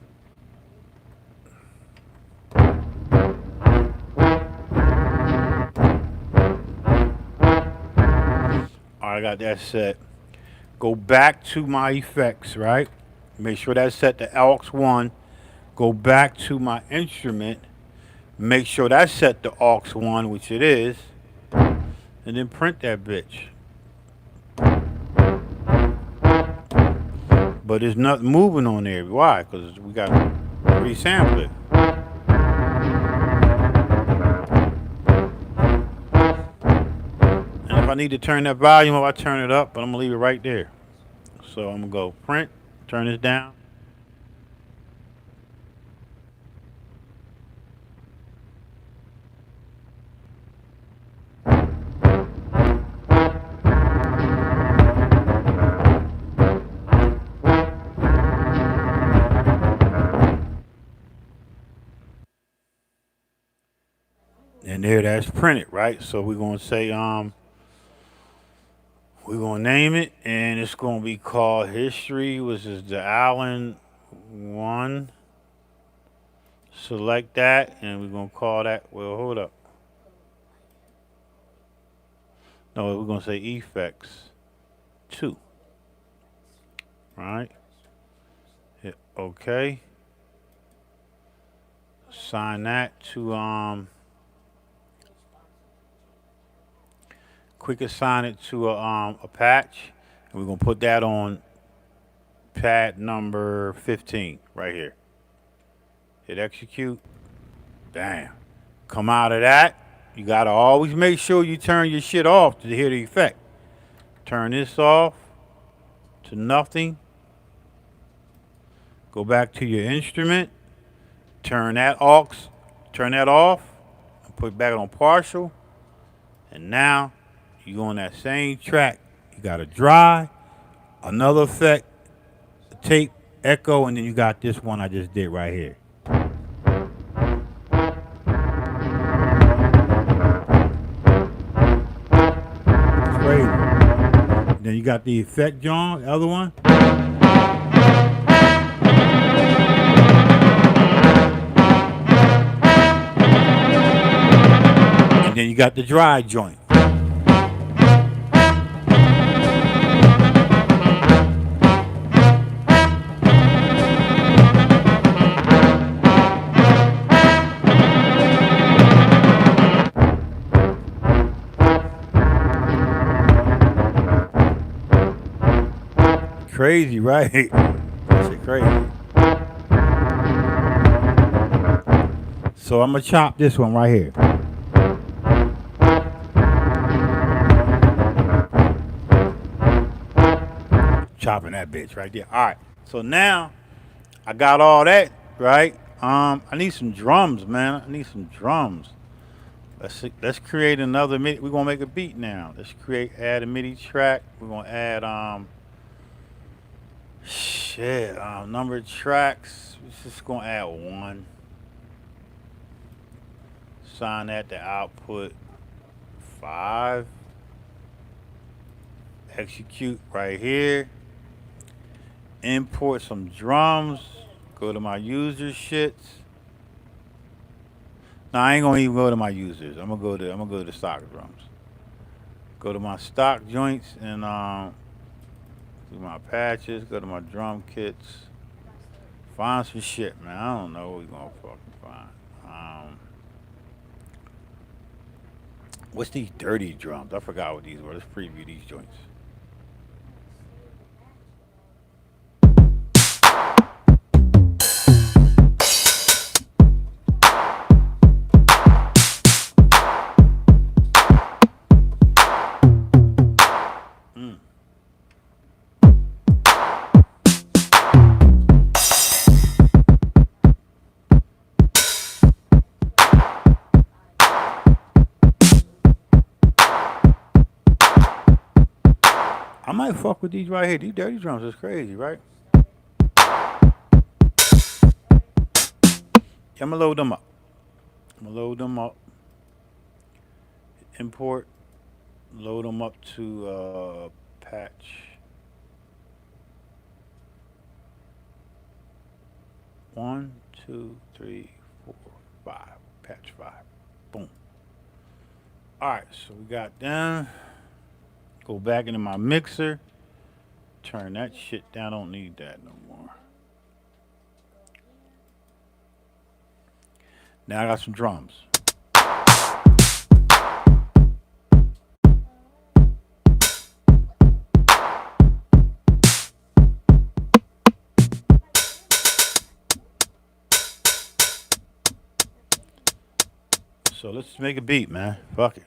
Alright, I got that set. Go back to my effects, right? Make sure that's set to AUX1. Go back to my instrument. Make sure that's set to AUX1, which it is. And then print that bitch. But there's nothing moving on there. Why? Because we got to resample it. And if I need to turn that volume up, I turn it up, but I'm going to leave it right there. So I'm going to go print, turn this down. And there, that's printed, right? So we're gonna say, we're gonna name it, and it's gonna be called History, which is the Allen one. Select that, and we're gonna call that. Well, hold up. No, we're gonna say Effects 2, right? Hit OK. Assign that to quick assign it to a patch, and we're gonna put that on pad number 15 right here. Hit execute. Damn. Come out of that. You gotta always make sure you turn your shit off to hear the effect. Turn this off to nothing. Go back to your instrument. Turn that off, and put it back on partial. And now you go on that same track. You got a dry, another effect, a tape, echo, and then you got this one I just did right here. It's crazy. Then you got the effect, John, the other one. And then you got the dry joint. Crazy, right? That's shit crazy. So I'm gonna chop this one right here. Chopping that bitch right there. All right. So now I got all that right. I need some drums, man. I need some drums. Let's create another MIDI. We're gonna make a beat now. Let's add a MIDI track. We're gonna add number of tracks. We're just gonna add one. Assign that to output 5. Execute right here. Import some drums. Go to my user shits. No, I ain't gonna even go to my users. I'm gonna go to the stock drums. Go to my stock joints and do my patches. Go to my drum kits. Find some shit, man. I don't know what we gonna fucking find. What's these dirty drums? I forgot what these were. Let's preview these joints. I might fuck with these right here. These dirty drums is crazy, right? Yeah, I'm gonna load them up. Import. Load them up to patch. 1, 2, 3, 4, 5. Patch 5. Boom. Alright, so we got them. Go back into my mixer. Turn that shit down. I don't need that no more. Now I got some drums. So let's make a beat, man. Fuck it.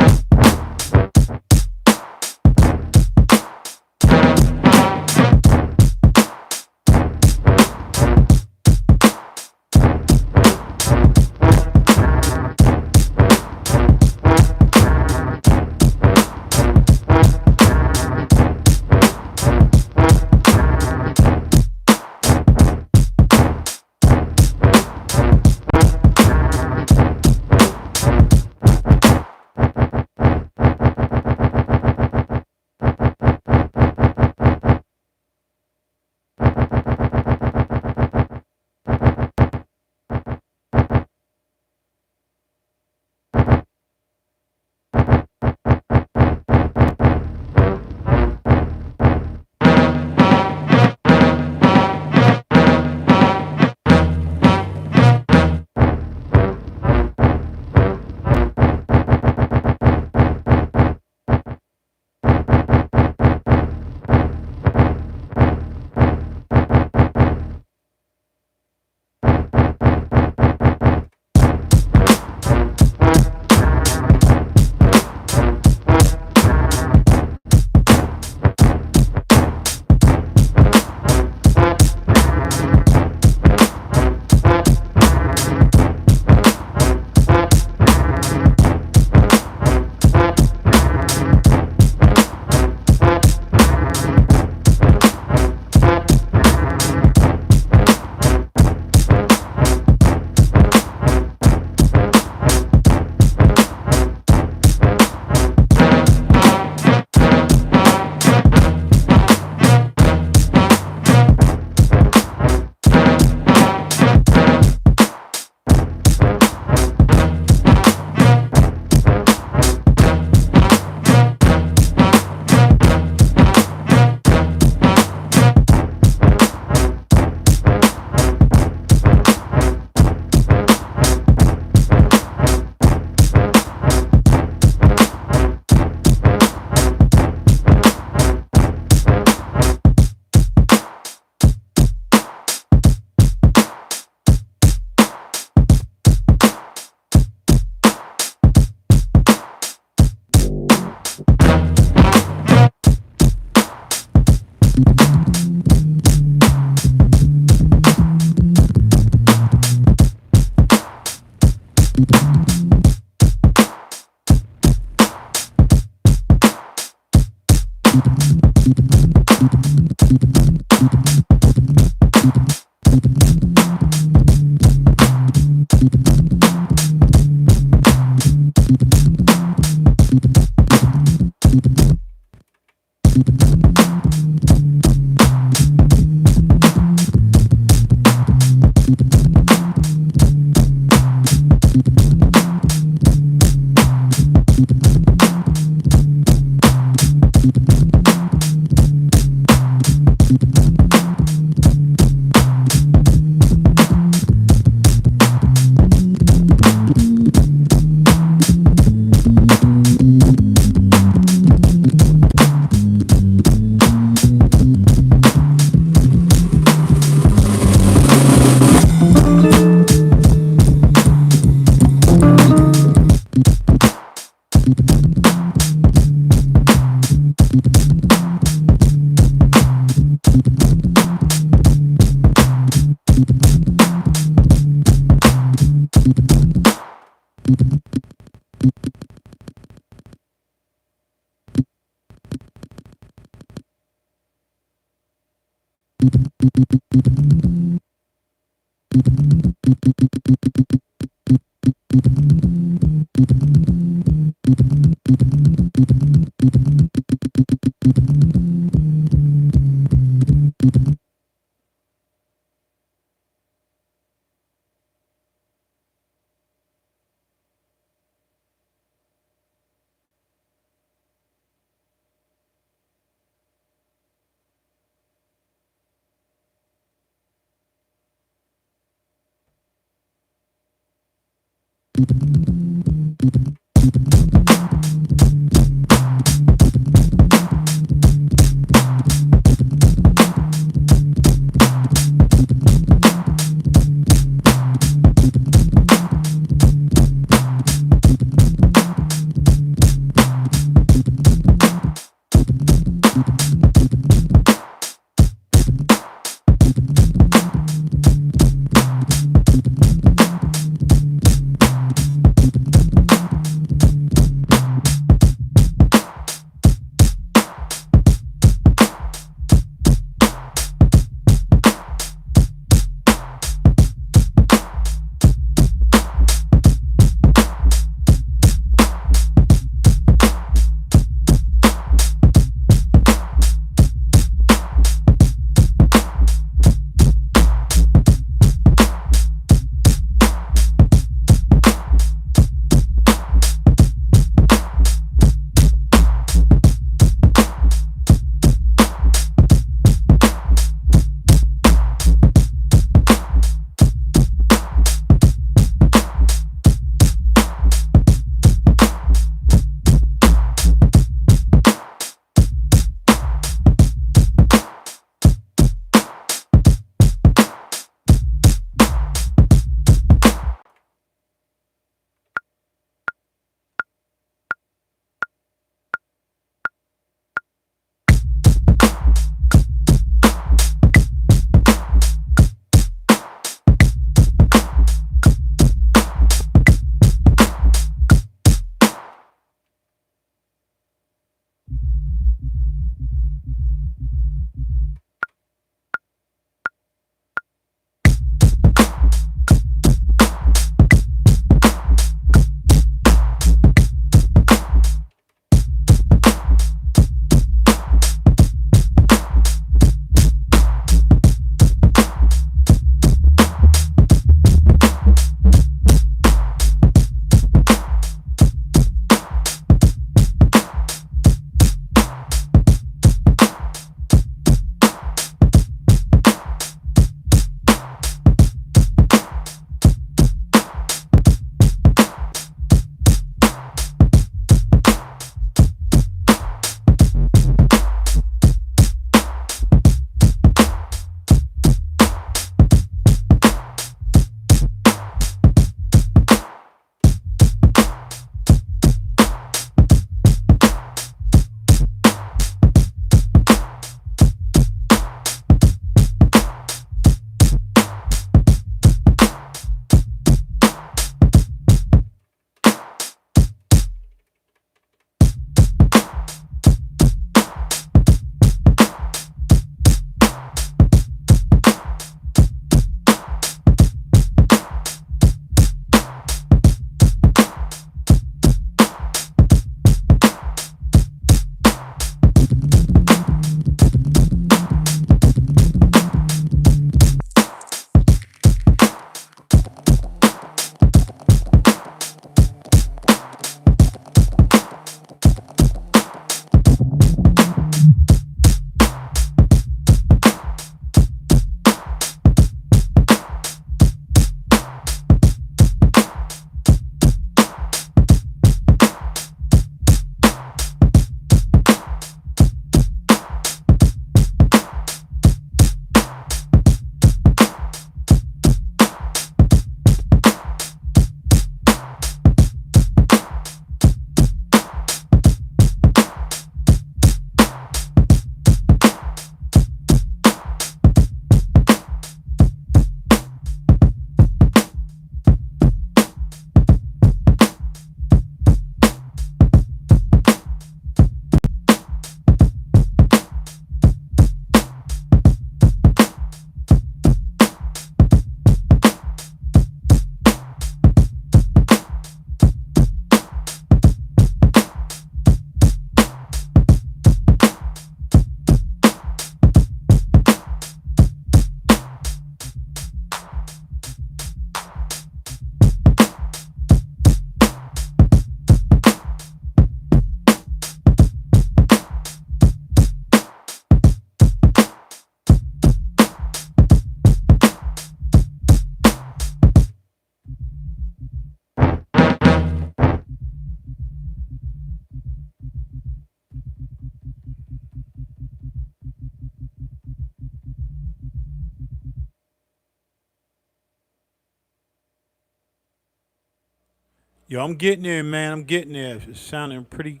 Yo, I'm getting there, man. I'm getting there. It's sounding pretty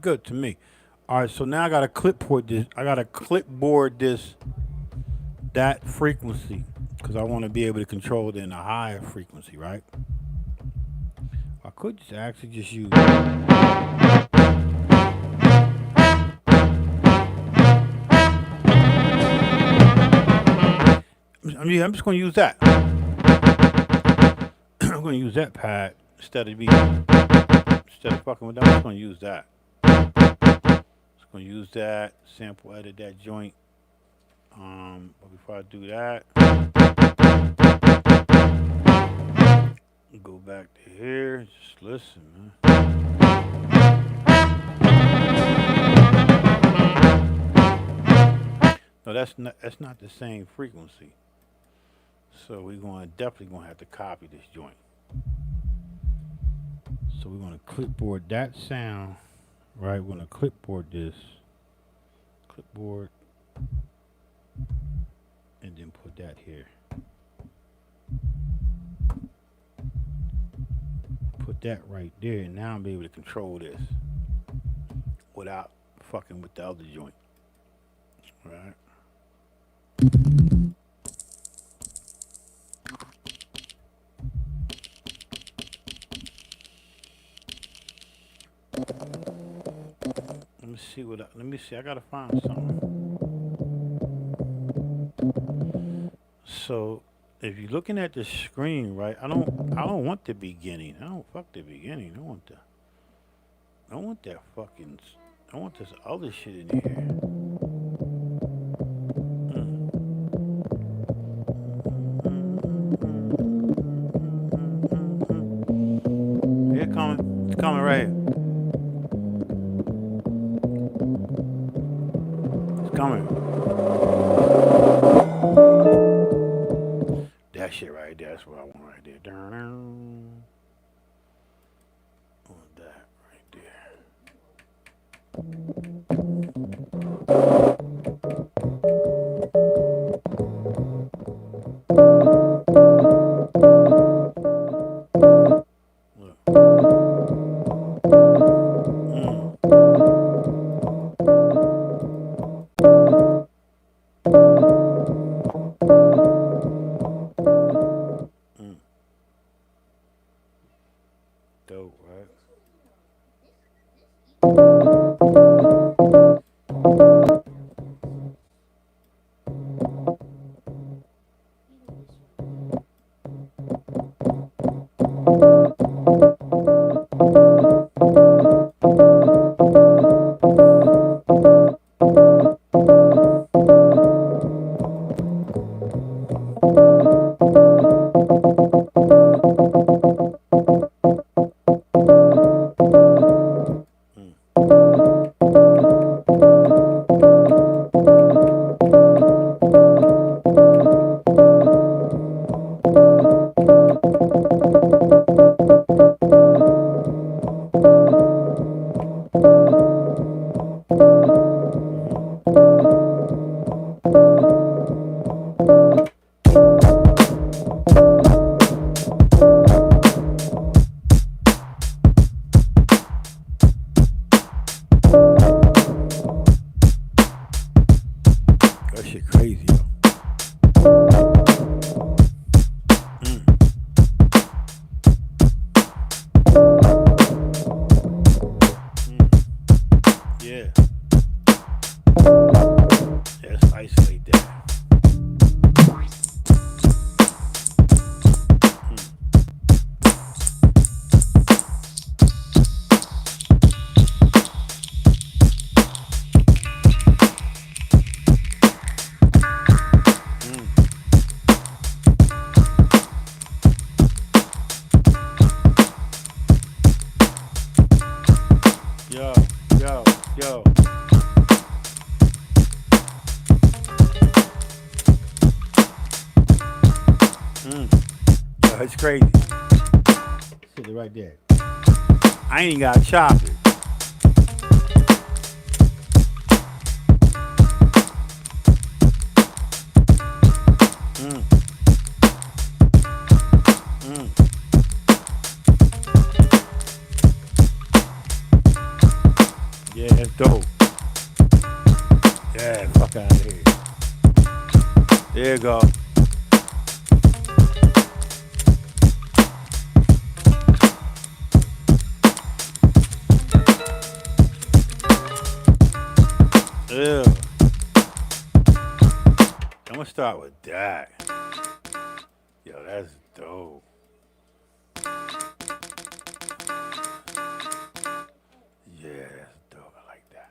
good to me. All right, so now I gotta clipboard this. I gotta clipboard this that frequency because I want to be able to control it in a higher frequency, right? I could just actually just use. I'm just gonna use that. I'm gonna use that pad instead of fucking with that. I'm just gonna use that. Just gonna use that sample, edit that joint. But before I do that, go back to here. Just listen, man. No, that's not the same frequency. So we're definitely gonna have to copy this joint. So we're gonna clipboard that sound, right? We're gonna clipboard this, clipboard, and then put that here. Put that right there, and now I'm able to control this without fucking with the other joint, right? Let me see. I gotta find something. So, if you're looking at the screen, right? I don't want the beginning. I don't fuck the beginning. I want that fucking. I want this other shit in here. Here coming. It's coming right here. Coming. That shit right there, that's what I want right there. Want that right there. Dope, right? That shit crazy, yo. Yeah. Let's isolate that. Yo. Yo, it's crazy. Sit it right there. I ain't got to chop it. dope. Yeah, fuck out of here. There you go. Yeah. I'm gonna start with that. Yo, that's dope. Yeah, that's dope. I like that.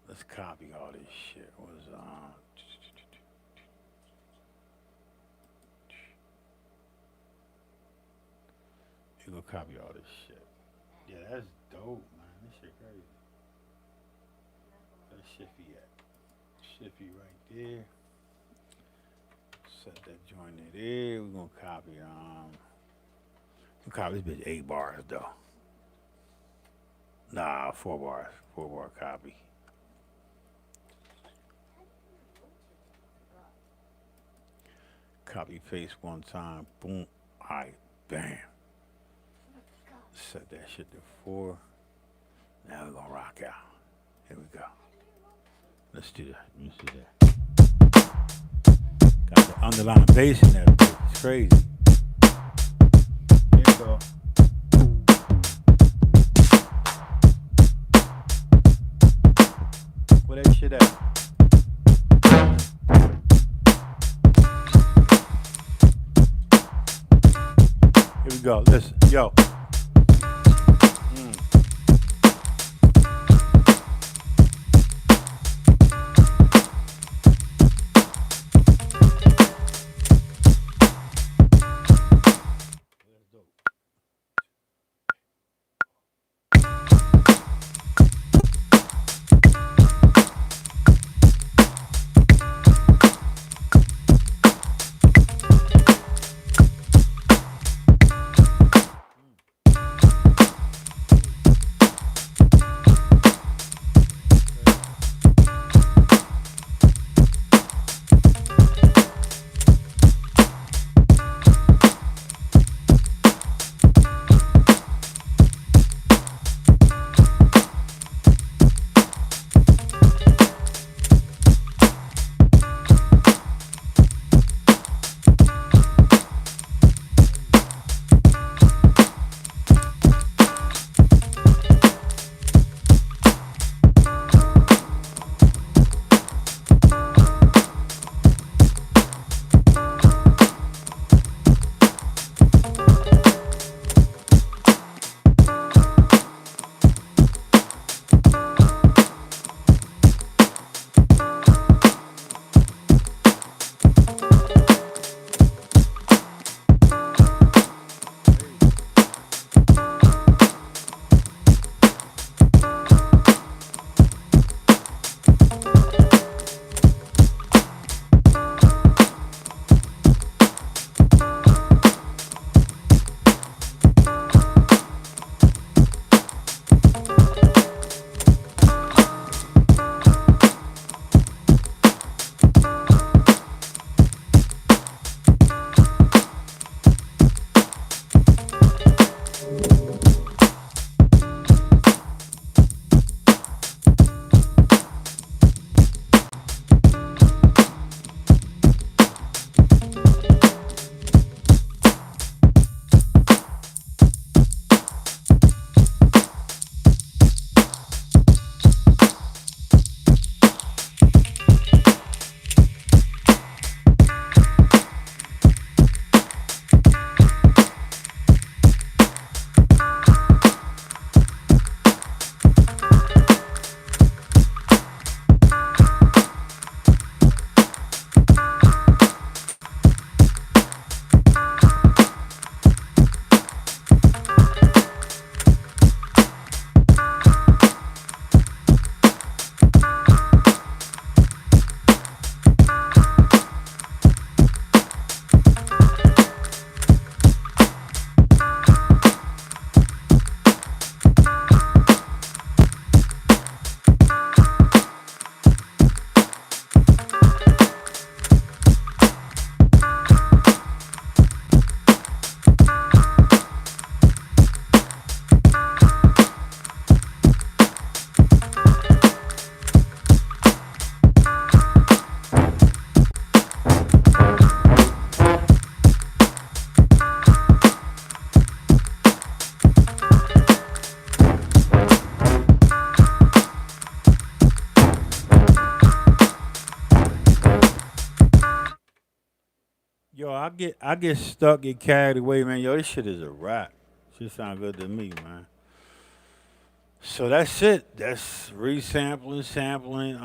Let's copy all this shit. What is You gonna copy all this shit? Yeah, that's dope, man. This shit crazy. Where's Shiffy at? Shiffy right there. Set that joint in there. We're gonna copy we'll copy this bitch 8 bars though. Nah, 4 bars. 4-bar copy. Copy paste one time. Boom. Alright, bam. Set that shit to 4. Now we're gonna rock out. Here we go. Let's do that. Let's do that. Got the underlying bass in that bitch. It's crazy. Here we go. Where that shit at? Here we go. Listen, yo. Yo, I get stuck, get carried away, man. Yo, this shit is a rap. Shit sound good to me, man. So that's it. That's resampling, sampling.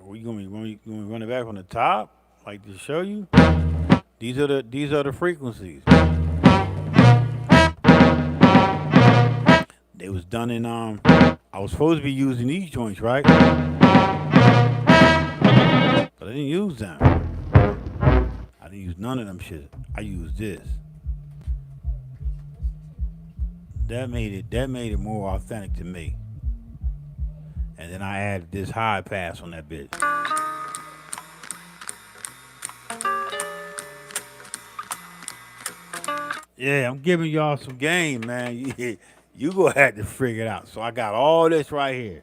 We gonna run it back from the top, like to show you. These are the frequencies. They was done in I was supposed to be using these joints, right? But I didn't use them. I didn't use none of them shit. I used this. That made it more authentic to me. And then I added this high pass on that bitch. Yeah, I'm giving y'all some game, man. You gonna have to figure it out. So I got all this right here.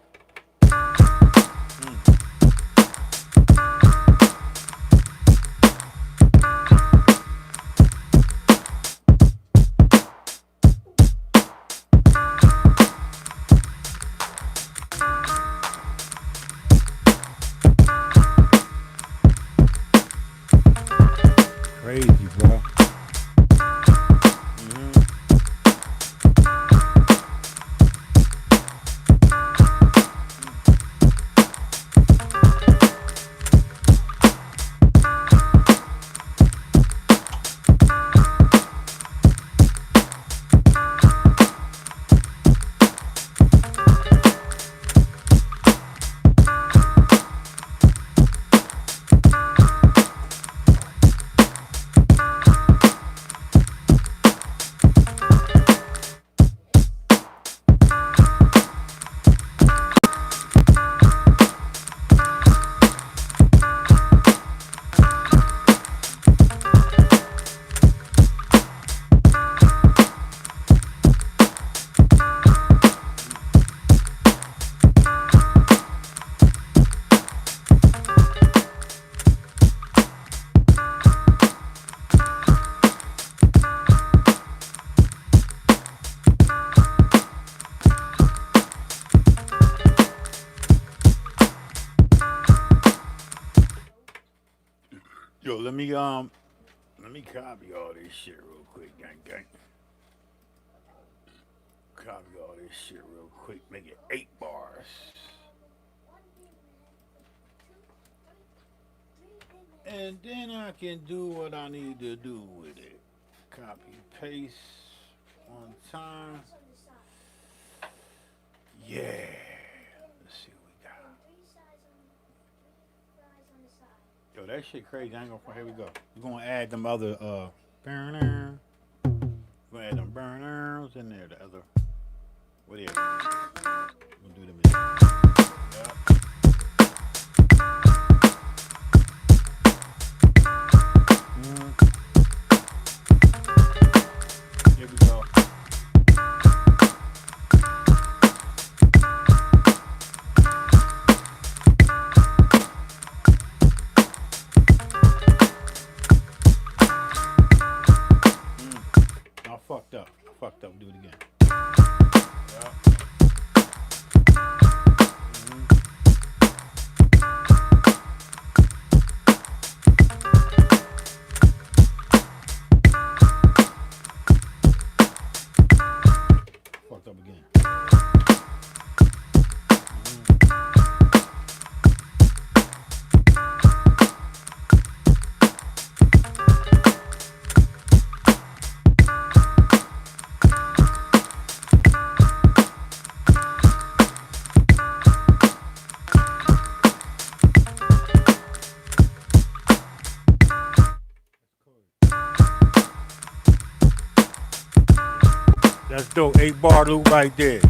Crazy, bro. Yo, let me copy all this shit real quick, gang. Copy all this shit real quick. Make it 8 bars. And then I can do what I need to do with it. Copy, paste, one time. Yeah. Let's see what we got. Yo, that shit crazy. I ain't gonna. Here we go. We're gonna add them other burner. We're gonna add them burners in there. The other. What is it? We're gonna do them in there. Yep. Here we go. Fucked up. Do it again. Yeah. Fucked up again. That's dope. 8 bar loop right there.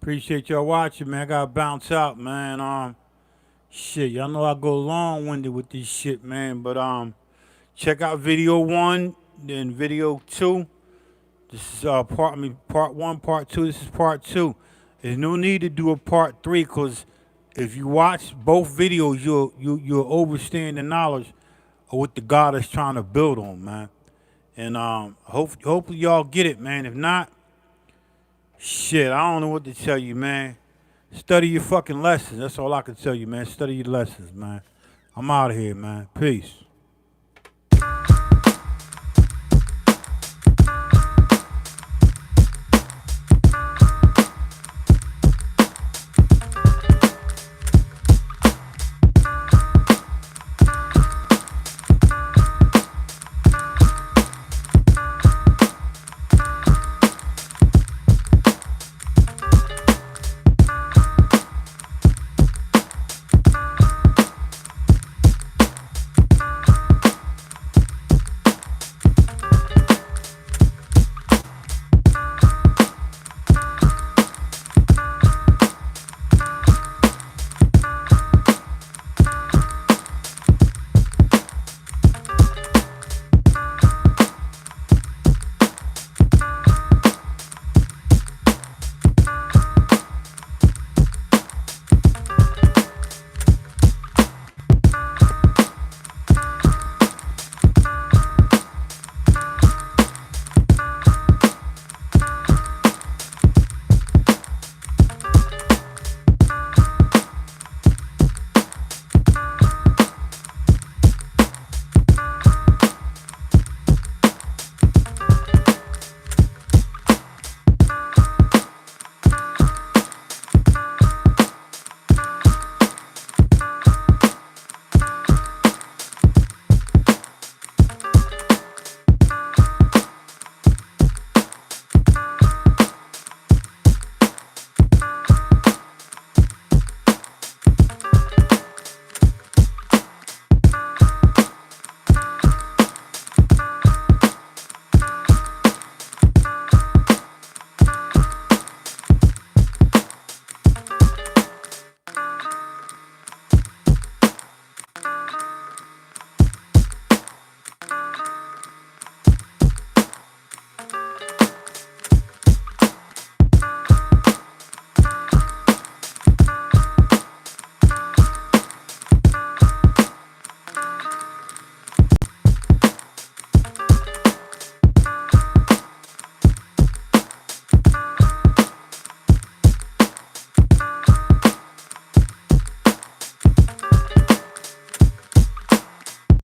Appreciate y'all watching, man. I gotta bounce out, man. Shit, y'all know I go long-winded with this shit, man. But check out video 1, then video 2. This is part 1, part 2. This is part 2. There's no need to do a part 3, cause if you watch both videos, you'll understand the knowledge of what the God is trying to build on, man. And hopefully y'all get it, man. If not, shit, I don't know what to tell you, man. Study your fucking lessons. That's all I can tell you, man. Study your lessons, man. I'm out of here, man. Peace.